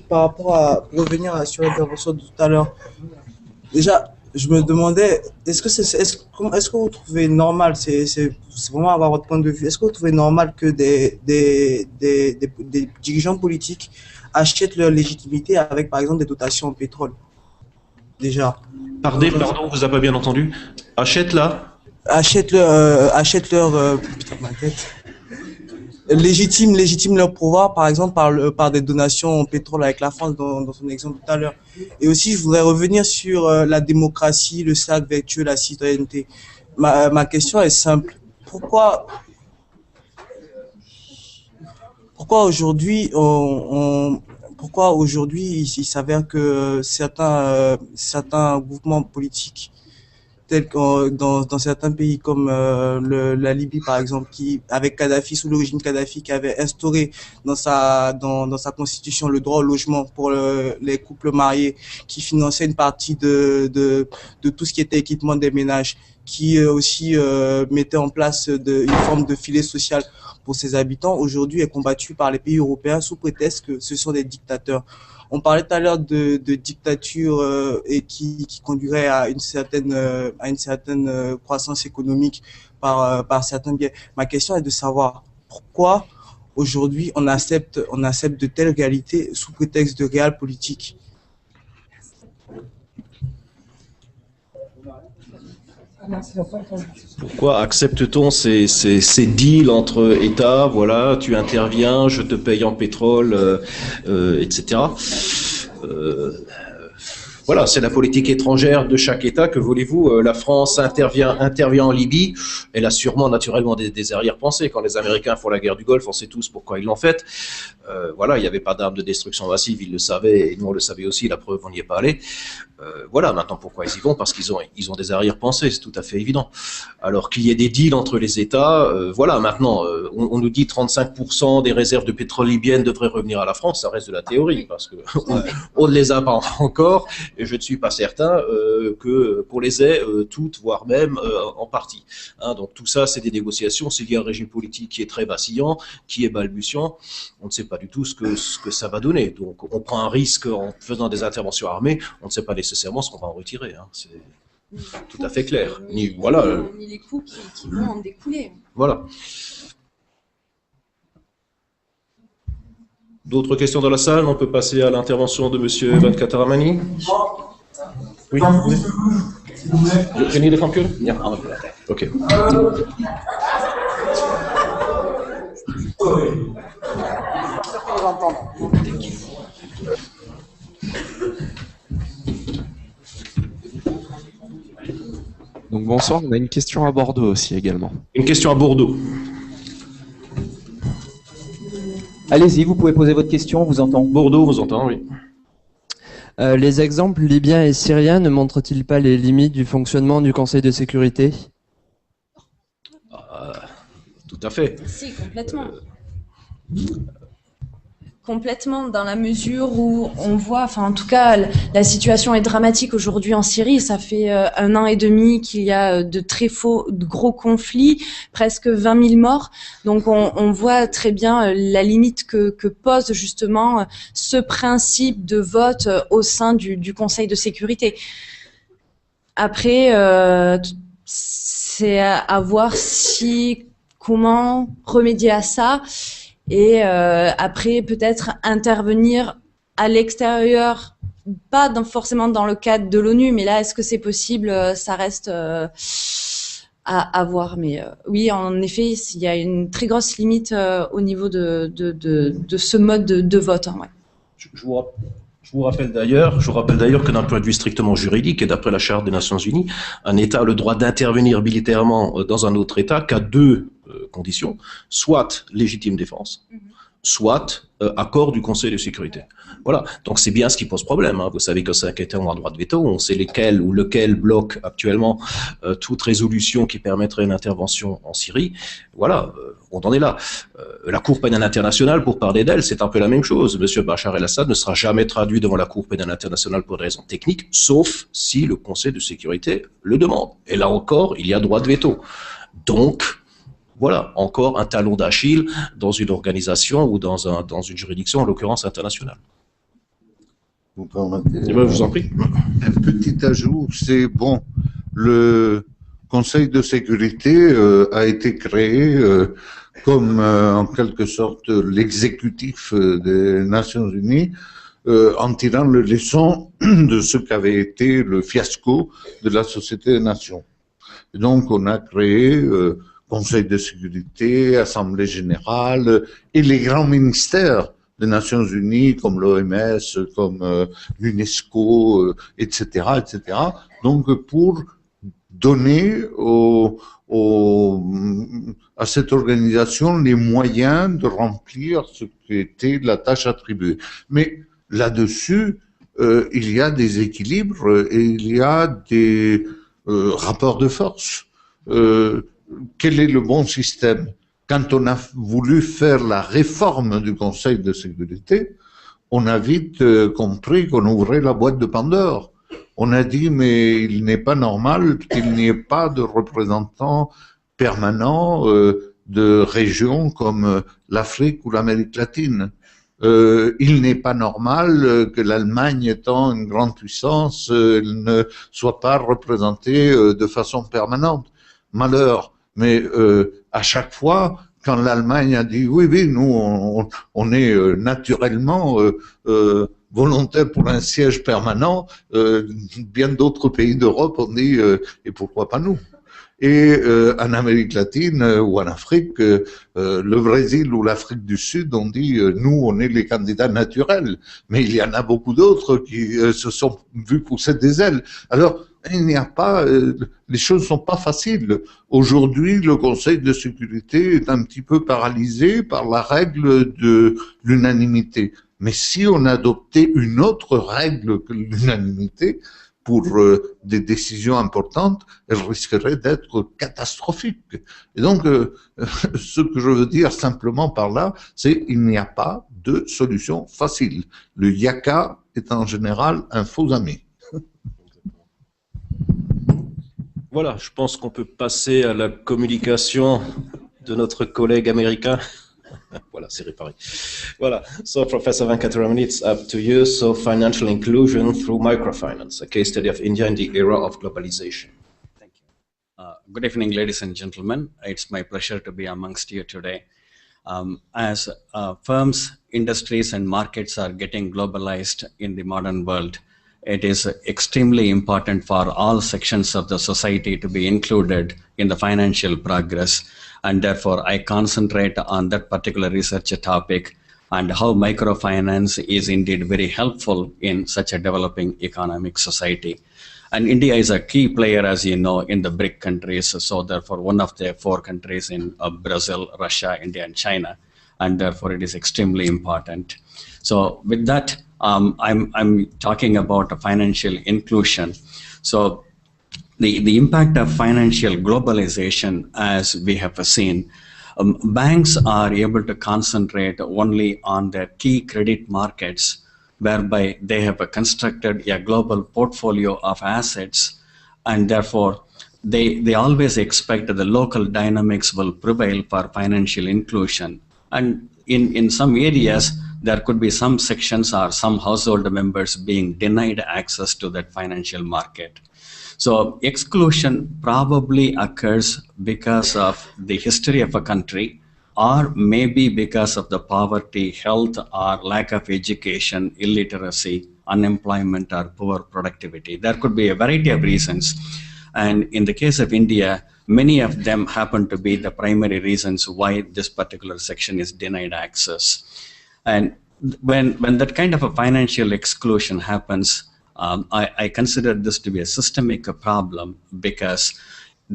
par rapport à revenir sur l'intervention de tout à l'heure, déjà, je me demandais, est-ce que vous trouvez normal, c'est vraiment avoir votre point de vue, est-ce que vous trouvez normal que des dirigeants politiques achètent leur légitimité avec, par exemple, des dotations en pétrole? Déjà. Pardon, on vous a pas bien entendu. Achètent légitime leur pouvoir, par exemple, par des donations en pétrole avec la France, dans son exemple tout à l'heure. Et aussi, je voudrais revenir sur la démocratie, le cercle vertueux, la citoyenneté. Ma question est simple. Pourquoi aujourd'hui, il s'avère que certains groupements politiques dans certains pays comme la Libye par exemple, qui avec Kadhafi, sous le régime Kadhafi, qui avait instauré dans sa constitution le droit au logement pour les couples mariés, qui finançait une partie de tout ce qui était équipement des ménages, qui aussi mettait en place une forme de filet social pour ses habitants, aujourd'hui est combattu par les pays européens sous prétexte que ce sont des dictateurs. On parlait tout à l'heure de dictature et qui conduirait à une certaine croissance économique par certains biais. Ma question est de savoir pourquoi aujourd'hui on accepte de telles réalités sous prétexte de réel politique. Pourquoi accepte-t-on ces deals entre États? Voilà, tu interviens, je te paye en pétrole, etc. Voilà, c'est la politique étrangère de chaque État. Que voulez-vous? La France intervient en Libye. Elle a sûrement, naturellement, des arrière-pensées. Quand les Américains font la guerre du Golfe, on sait tous pourquoi ils l'ont faite. Voilà, il n'y avait pas d'armes de destruction massive, ils le savaient, et nous on le savait aussi, la preuve, on n'y est pas allé. Voilà, maintenant pourquoi ils y vont? Parce qu'ils ont des arrière-pensées, c'est tout à fait évident. Alors qu'il y ait des deals entre les États, voilà, maintenant, on nous dit 35% des réserves de pétrole libyennes devraient revenir à la France, ça reste de la théorie, parce que on ne les a pas encore, et je ne suis pas certain qu'on les ait toutes, voire même en partie. Hein, donc tout ça, c'est des négociations, s'il y a un régime politique qui est très vacillant, qui est balbutiant, on ne sait pas du tout ce que ça va donner. Donc on prend un risque en faisant des interventions armées, on ne sait pas nécessairement ce qu'on va en retirer. Hein. C'est tout à fait clair. Ni les coûts qui vont en découler. Voilà. D'autres questions dans la salle? On peut passer à l'intervention de M. Van Kataramani. Oui. Je need the computer? Yeah. OK. Donc bonsoir, on a une question à Bordeaux aussi également. Une question à Bordeaux. Allez-y, vous pouvez poser votre question, on vous entend. Bordeaux, vous entend, oui. Les exemples libyens et syriens ne montrent-ils pas les limites du fonctionnement du Conseil de sécurité? Tout à fait. Si, complètement. Complètement, dans la mesure où on voit, enfin en tout cas, la situation est dramatique aujourd'hui en Syrie. Ça fait 1 an et demi qu'il y a de gros conflits, presque 20 000 morts. Donc on voit très bien la limite que pose justement ce principe de vote au sein du Conseil de sécurité. Après, c'est à voir comment remédier à ça. Et après, peut-être intervenir à l'extérieur, pas forcément dans le cadre de l'ONU, mais là, est-ce que c'est possible? Ça reste à voir. Mais oui, en effet, il y a une très grosse limite au niveau de ce mode de vote. Hein, ouais. Je vous rappelle d'ailleurs que d'un point de vue strictement juridique et d'après la Charte des Nations Unies, un État a le droit d'intervenir militairement dans un autre État qu'à 2 conditions, soit légitime défense, soit accord du Conseil de sécurité. Voilà, donc c'est bien ce qui pose problème. Hein. Vous savez que 5 États ont un droit de veto, on sait lesquels ou lequel bloque actuellement toute résolution qui permettrait une intervention en Syrie. Voilà, on en est là. La Cour pénale internationale, pour parler d'elle, c'est un peu la même chose. Monsieur Bachar el-Assad ne sera jamais traduit devant la Cour pénale internationale pour des raisons techniques, sauf si le Conseil de sécurité le demande. Et là encore, il y a droit de veto. Donc, voilà, encore un talon d'Achille dans une organisation ou dans une juridiction, en l'occurrence internationale. Vous permettez, je vous en prie. Un petit ajout, c'est bon, le Conseil de sécurité a été créé comme en quelque sorte l'exécutif des Nations Unies en tirant les leçons de ce qu'avait été le fiasco de la Société des Nations. Et donc on a créé Conseil de sécurité, Assemblée générale et les grands ministères des Nations Unies comme l'OMS, comme l'UNESCO, etc., etc. Donc pour donner à cette organisation les moyens de remplir ce qui était la tâche attribuée. Mais là-dessus, il y a des équilibres et il y a des rapport de force. Quel est le bon système? Quand on a voulu faire la réforme du Conseil de sécurité, on a vite compris qu'on ouvrait la boîte de Pandore. On a dit, mais il n'est pas normal qu'il n'y ait pas de représentants permanents de régions comme l'Afrique ou l'Amérique latine. Il n'est pas normal que l'Allemagne, étant une grande puissance, ne soit pas représentée de façon permanente. Malheur. Mais à chaque fois, quand l'Allemagne a dit oui, nous, on est naturellement volontaire pour un siège permanent, bien d'autres pays d'Europe ont dit et pourquoi pas nous? Et en Amérique latine ou en Afrique, le Brésil ou l'Afrique du Sud ont dit nous, on est les candidats naturels. Mais il y en a beaucoup d'autres qui se sont vus pousser des ailes. Alors, il n'y a pas, les choses ne sont pas faciles. Aujourd'hui, le Conseil de sécurité est un petit peu paralysé par la règle de l'unanimité. Mais si on adoptait une autre règle que l'unanimité pour des décisions importantes, elle risquerait d'être catastrophique. Et donc, ce que je veux dire simplement par là, c'est qu'il n'y a pas de solution facile. Le yaka est en général un faux ami. Voilà, je pense qu'on peut passer à la communication de notre collègue américain. Voilà, c'est réparé. Voilà, so Professor Venkataraman, it's up to you. So financial inclusion through microfinance, a case study of India in the era of globalization. Thank you. Good evening, ladies and gentlemen. It's my pleasure to be amongst you today. As firms, industries, and markets are getting globalized in the modern world, it is extremely important for all sections of the society to be included in the financial progress. And therefore, I concentrate on that particular research topic and how microfinance is indeed very helpful in such a developing economic society. And India is a key player, as you know, in the BRIC countries. So therefore, one of the 4 countries in Brazil, Russia, India, and China. And therefore, it is extremely important. So with that, I'm talking about financial inclusion. So the impact of financial globalization, as we have seen, banks are able to concentrate only on their key credit markets, whereby they have constructed a global portfolio of assets, and therefore they always expect that the local dynamics will prevail for financial inclusion. And in some areas, there could be some sections or some household members being denied access to that financial market. So exclusion probably occurs because of the history of a country, or maybe because of the poverty, health, or lack of education, illiteracy, unemployment, or poor productivity. There could be a variety of reasons. And in the case of India, many of them happen to be the primary reasons why this particular section is denied access. And when that kind of a financial exclusion happens, I consider this to be a systemic problem, because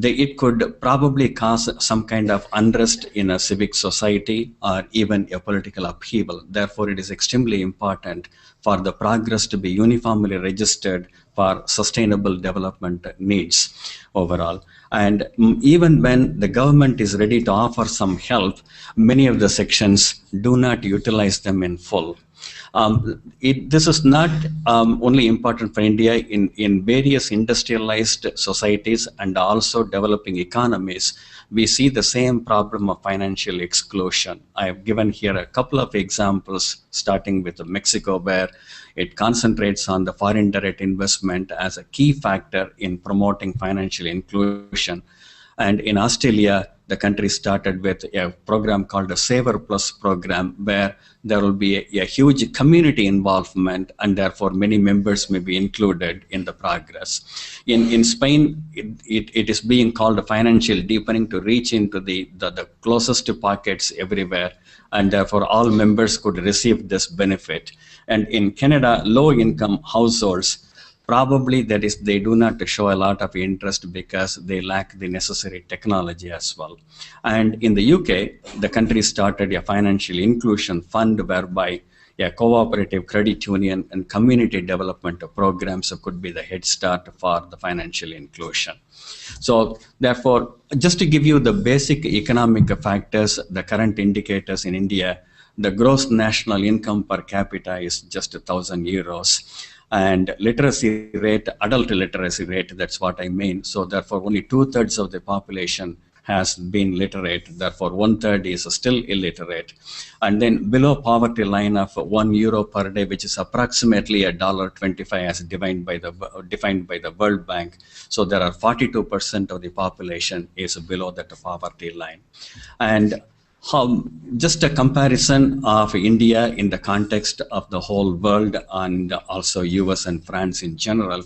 it could probably cause some kind of unrest in a civic society or even a political upheaval. Therefore, it is extremely important for the progress to be uniformly registered for sustainable development needs overall. And even when the government is ready to offer some help, many of the sections do not utilize them in full. This is not only important for India. In various industrialized societies and also developing economies, we see the same problem of financial exclusion. I have given here a couple of examples, starting with Mexico, where it concentrates on the foreign direct investment as a key factor in promoting financial inclusion. And in Australia, the country started with a program called the Saver Plus program, where there will be a huge community involvement, and therefore many members may be included in the progress. In Spain, it is being called a financial deepening to reach into the closest pockets everywhere, and therefore all members could receive this benefit. And in Canada, low-income households, probably that is, they do not show a lot of interest because they lack the necessary technology as well. And in the UK, the country started a financial inclusion fund whereby cooperative credit union and community development programs could be the head start for the financial inclusion. So therefore, just to give you the basic economic factors, the current indicators in India, the gross national income per capita is just 1,000 euros. And literacy rate, adult literacy rate, that's what I mean. So therefore, only 2/3 of the population has been literate. Therefore, 1/3 is still illiterate. And then below poverty line of €1 per day, which is approximately $1.25 as defined by the World Bank. So there are 42% of the population is below that poverty line. And just a comparison of India in the context of the whole world and also US and France in general.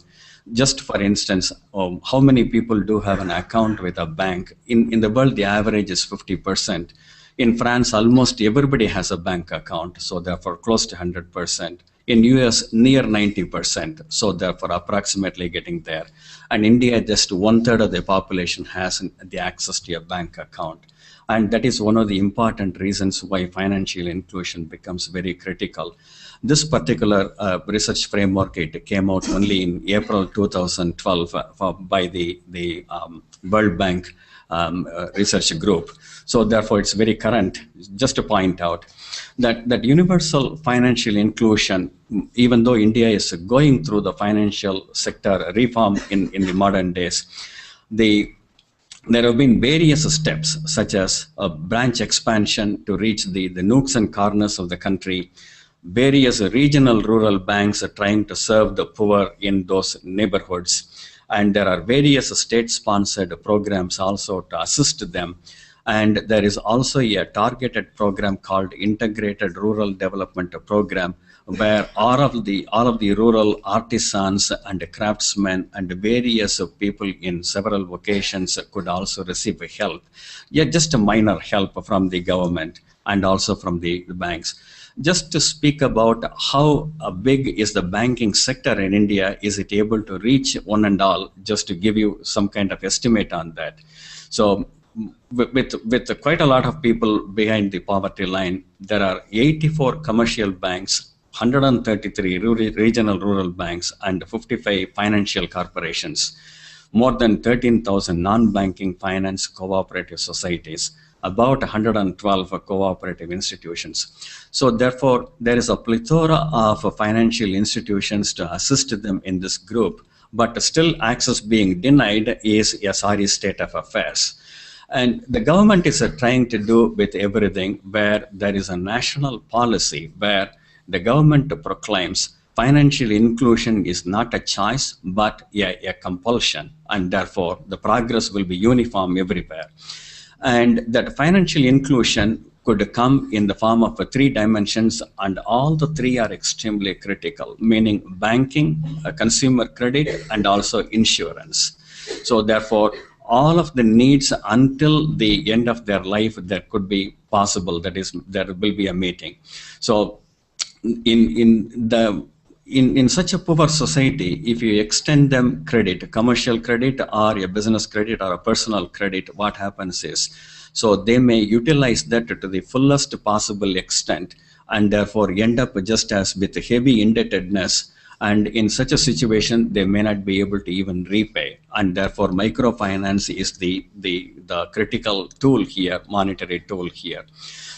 Just for instance, how many people do have an account with a bank? In the world, the average is 50%. In France, almost everybody has a bank account, so therefore close to 100%. In US, near 90%, so therefore approximately getting there. And India, just 1/3 of the population has the access to a bank account. And that is one of the important reasons why financial inclusion becomes very critical. This particular research framework, it came out only in April 2012 by the World Bank research group. So therefore, it's very current. Just to point out that universal financial inclusion, even though India is going through the financial sector reform in the modern days, there have been various steps, such as a branch expansion to reach the nooks and corners of the country. Various regional rural banks are trying to serve the poor in those neighborhoods. And there are various state-sponsored programs also to assist them. And there is also a targeted program called Integrated Rural Development Program, where all of the rural artisans and craftsmen and various people in several vocations could also receive help. Just a minor help from the government and also from the banks. Just to speak about how big is the banking sector in India, is it able to reach one and all, just to give you some kind of estimate on that. So with quite a lot of people behind the poverty line, there are 84 commercial banks, 133 regional rural banks, and 55 financial corporations, more than 13,000 non-banking finance cooperative societies, about 112 cooperative institutions. So therefore, there is a plethora of financial institutions to assist them in this group, but still access being denied is a sorry state of affairs. And the government is trying to do with everything, where there is a national policy where the government proclaims financial inclusion is not a choice, but a compulsion, and therefore the progress will be uniform everywhere. And that financial inclusion could come in the form of 3 dimensions, and all the 3 are extremely critical, meaning banking, consumer credit, and also insurance. So therefore, all of the needs until the end of their life that could be possible, that is, there will be a meeting. So in such a poor society, if you extend them credit, commercial credit or a business credit or a personal credit, what happens is, so they may utilize that to the fullest possible extent, and therefore end up just as with heavy indebtedness. And in such a situation, they may not be able to even repay. And therefore, microfinance is the critical tool here, monetary tool here.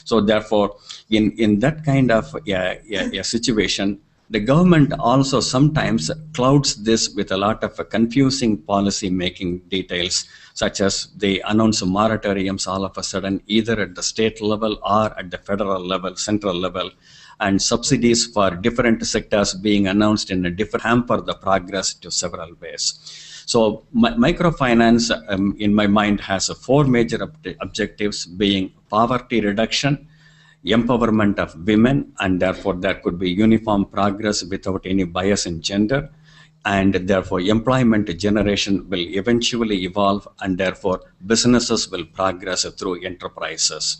So therefore, in that kind of a situation, the government also sometimes clouds this with a lot of confusing policy making details, such as they announce moratoriums all of a sudden, either at the state level or at the federal level, central level, and subsidies for different sectors being announced in a different hamper the progress to several ways. So microfinance, in my mind, has 4 major objectives, being poverty reduction, empowerment of women, and therefore there could be uniform progress without any bias in gender, and therefore employment generation will eventually evolve, and therefore businesses will progress through enterprises.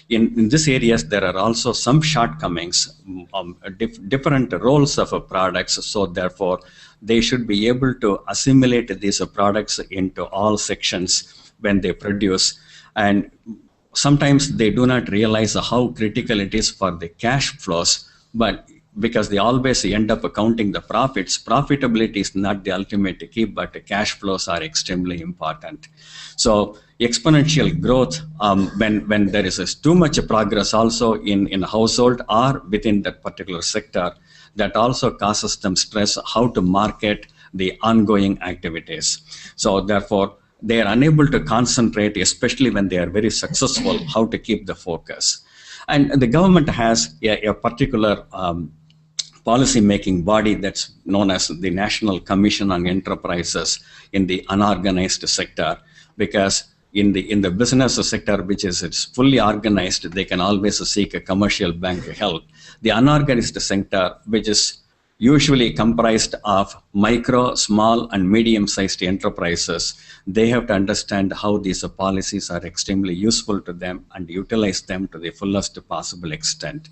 In these areas, there are also some shortcomings, different roles of products, so therefore they should be able to assimilate these products into all sections when they produce. And sometimes they do not realize how critical it is for the cash flows but because they always end up counting the profits, profitability is not the ultimate key, but cash flows are extremely important. So exponential growth, when there is too much progress also in a household or within that particular sector, that also causes them stress how to market the ongoing activities. So therefore, they are unable to concentrate, especially when they are very successful, how to keep the focus. And the government has a particular policy-making body that's known as the National Commission on Enterprises in the unorganized sector, because in the business sector, which is it's fully organized, they can always seek a commercial bank help. The unorganized sector, which is usually comprised of micro, small, and medium-sized enterprises, they have to understand how these policies are extremely useful to them and utilize them to the fullest possible extent.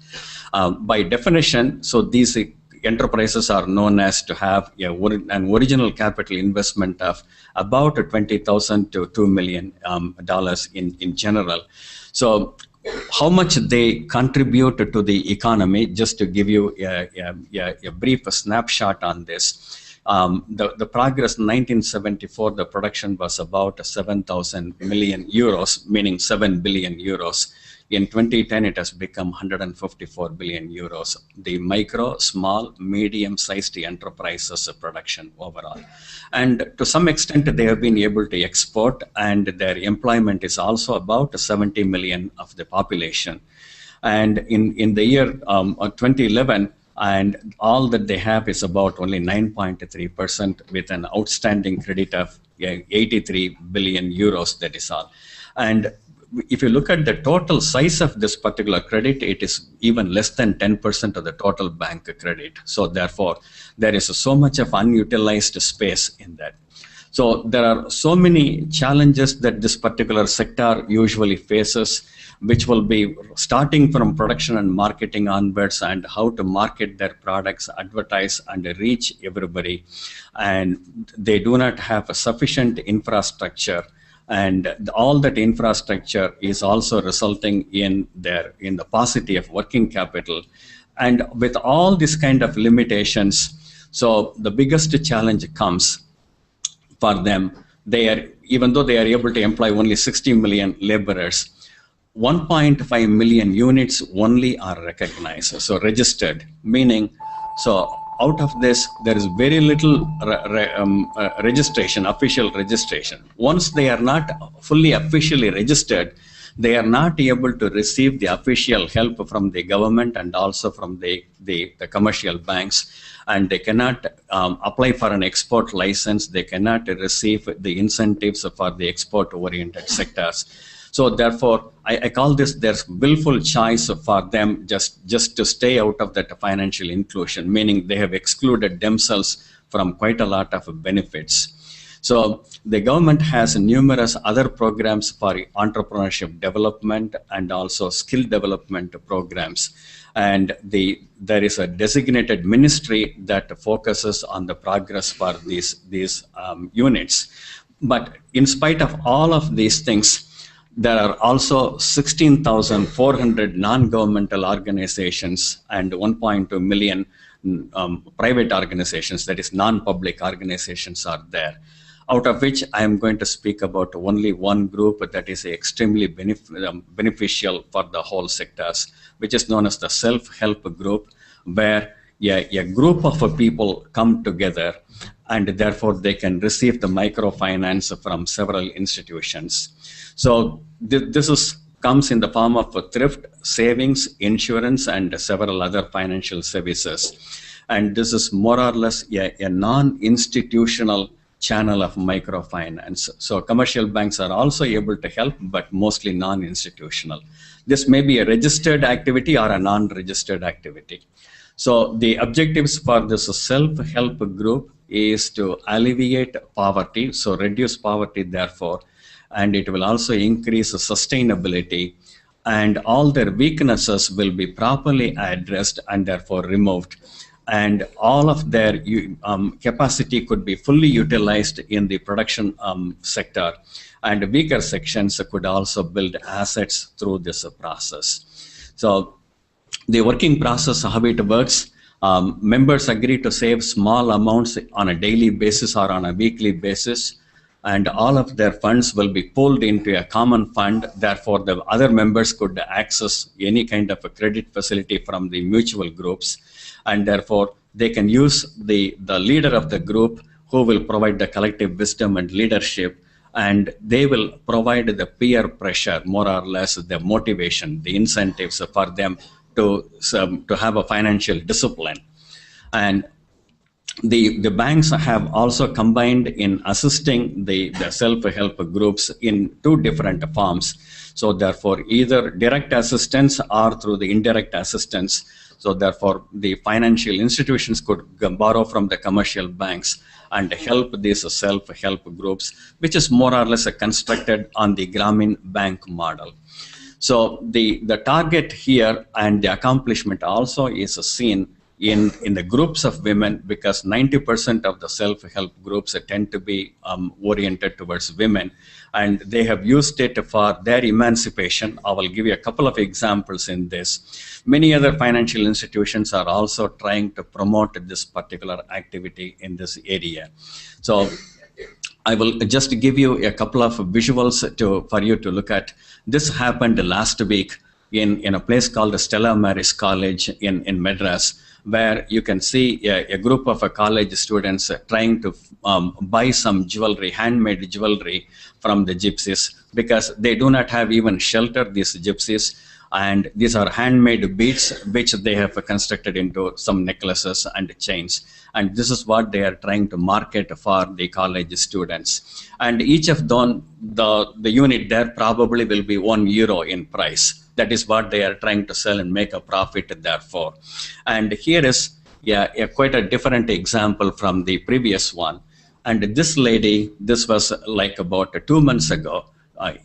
By definition, so these enterprises are known as to have an original capital investment of about $20,000 to $2 million in general. So how much they contribute to the economy, just to give you a brief snapshot on this. The progress in 1974, the production was about 7,000 million euros, meaning 7 billion euros. In 2010, it has become 154 billion euros. The micro, small, medium-sized enterprises production overall. And to some extent, they have been able to export, and their employment is also about 70 million of the population. And in the year 2011, and all that they have is about only 9.3% with an outstanding credit of 83 billion euros, that is all. And if you look at the total size of this particular credit, it is even less than 10% of the total bank credit. So therefore, there is so much of unutilized space in that. So there are so many challenges that this particular sector usually faces, which will be starting from production and marketing onwards, and how to market their products, advertise, and reach everybody. And they do not have a sufficient infrastructure. And all that infrastructure is also resulting in the paucity of working capital. And with all these kind of limitations, so the biggest challenge comes for them. Even though they are able to employ only 60 million laborers, 1.5 million units only are recognized, so registered, meaning, so out of this, there is very little registration, official registration. Once they are not fully officially registered, they are not able to receive the official help from the government and also from the commercial banks. And they cannot apply for an export license. They cannot receive the incentives for the export-oriented sectors. So therefore, I call this their willful choice for them just to stay out of that financial inclusion, meaning they have excluded themselves from quite a lot of benefits. So the government has numerous other programs for entrepreneurship development and also skill development programs. And there is a designated ministry that focuses on the progress for these units. But in spite of all of these things, there are also 16,400 non-governmental organizations and 1.2 million private organizations, that is non-public organizations, are there. Out of which I am going to speak about only one group that is extremely beneficial for the whole sectors, which is known as the self-help group, where a group of people come together and therefore they can receive the microfinance from several institutions. So this comes in the form of thrift, savings, insurance, and several other financial services. And this is more or less a non-institutional channel of microfinance. So commercial banks are also able to help, but mostly non-institutional. This may be a registered activity or a non-registered activity. So the objectives for this self-help group is to alleviate poverty, so reduce poverty therefore, and it will also increase sustainability, and all their weaknesses will be properly addressed and therefore removed. And all of their capacity could be fully utilized in the production sector, and weaker sections could also build assets through this process. So the working process, how it works, members agree to save small amounts on a daily basis or on a weekly basis, and all of their funds will be pulled into a common fund. Therefore, the other members could access any kind of a credit facility from the mutual groups, and therefore they can use the leader of the group who will provide the collective wisdom and leadership, and they will provide the peer pressure, more or less the motivation, the incentives for them to have a financial discipline. And the banks have also combined in assisting the self-help groups in two different forms. So therefore, either direct assistance or through the indirect assistance. So therefore, the financial institutions could borrow from the commercial banks and help these self-help groups, which is more or less constructed on the Grameen Bank model. So the target here and the accomplishment also is seen in the groups of women, because 90% of the self-help groups tend to be oriented towards women, and they have used it for their emancipation. I will give you a couple of examples in this. Many other financial institutions are also trying to promote this particular activity in this area. So I will just give you a couple of visuals for you to look at. This happened last week in a place called Stella Maris College in Madras, where you can see a group of college students trying to buy some jewelry, handmade jewelry from the gypsies, because they do not have even shelter, these gypsies. And these are handmade beads, which they have constructed into some necklaces and chains. And this is what they are trying to market for the college students. And each of them, the unit there probably will be €1 in price. That is what they are trying to sell and make a profit therefore. And here is quite a different example from the previous one. And this lady, this was like about 2 months ago.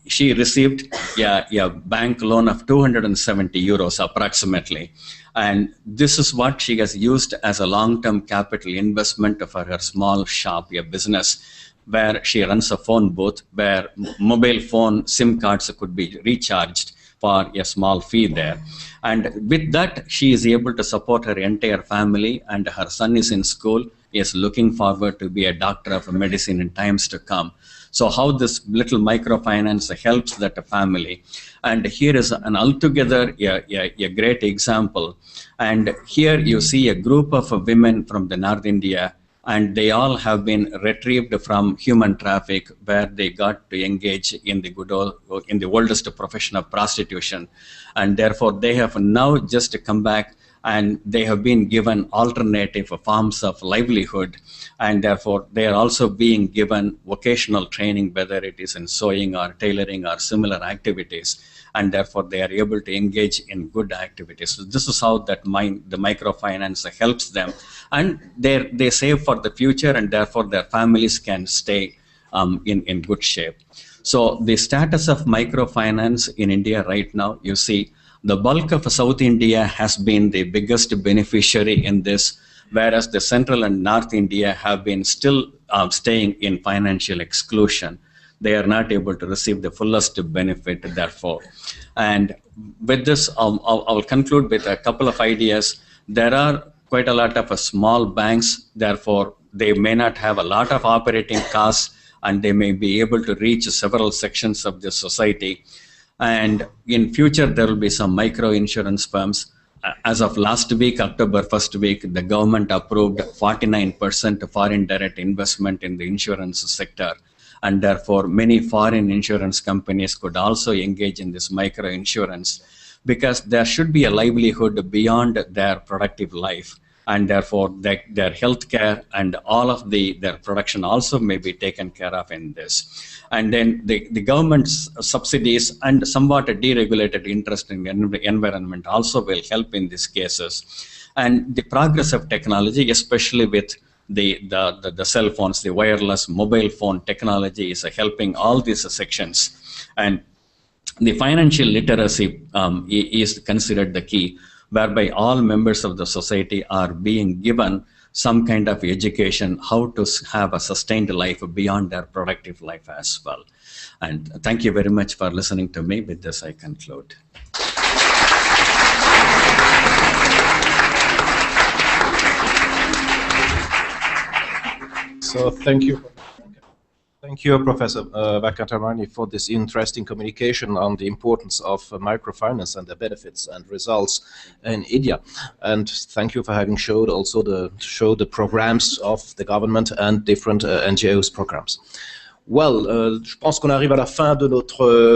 She received a bank loan of €270 approximately. And this is what she has used as a long-term capital investment for her small shop, a business, where she runs a phone booth where mobile phone SIM cards could be recharged for a small fee there. And with that, she is able to support her entire family, and her son is in school, is looking forward to be a doctor of medicine in times to come. So how this little microfinance helps that family. And here is an altogether a great example. And here you see a group of women from the North India, and they all have been retrieved from human traffic, where they got to engage in the oldest profession of prostitution. And therefore they have now just come back, and they have been given alternative forms of livelihood, and therefore they are also being given vocational training, whether it is in sewing or tailoring or similar activities, and therefore they are able to engage in good activities. So this is how the microfinance helps them, and they save for the future, and therefore their families can stay in good shape. So the status of microfinance in India right now, you see, the bulk of South India has been the biggest beneficiary in this, whereas the Central and North India have been still staying in financial exclusion. They are not able to receive the fullest benefit, therefore. And with this, I'll conclude with a couple of ideas. There are quite a lot of small banks, therefore they may not have a lot of operating costs, and they may be able to reach several sections of the society. And in future, there will be some micro insurance firms. As of last week, October 1st week, the government approved 49% foreign direct investment in the insurance sector. And therefore, many foreign insurance companies could also engage in this micro insurance, because there should be a livelihood beyond their productive life. And therefore, their health care and all of their production also may be taken care of in this. And then the government's subsidies and somewhat a deregulated interest in the environment also will help in these cases. And the progress of technology, especially with the cell phones, the wireless mobile phone technology, is helping all these sections. And the financial literacy is considered the key, whereby all members of the society are being given some kind of education, how to have a sustained life beyond their productive life as well. And thank you very much for listening to me. With this, I conclude. So thank you. Thank you, Professor Vakatarmani, for this interesting communication on the importance of microfinance and the benefits and results in India. And thank you for having showed also the programs of the government and different NGOs programs. Well, je pense qu'on arrive à la fin de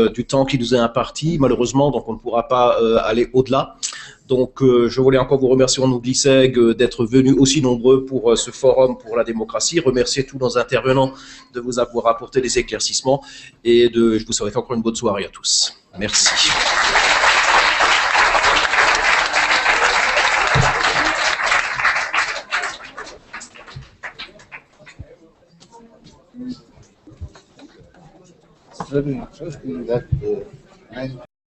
du temps qui nous est imparti, malheureusement, donc on ne pourra pas aller au-delà. Donc, je voulais encore vous remercier au nom de l'ISEG d'être venus aussi nombreux pour ce forum pour la démocratie, remercier tous nos intervenants de vous avoir apporté des éclaircissements et je vous souhaite encore une bonne soirée à tous. Merci. Very interesting that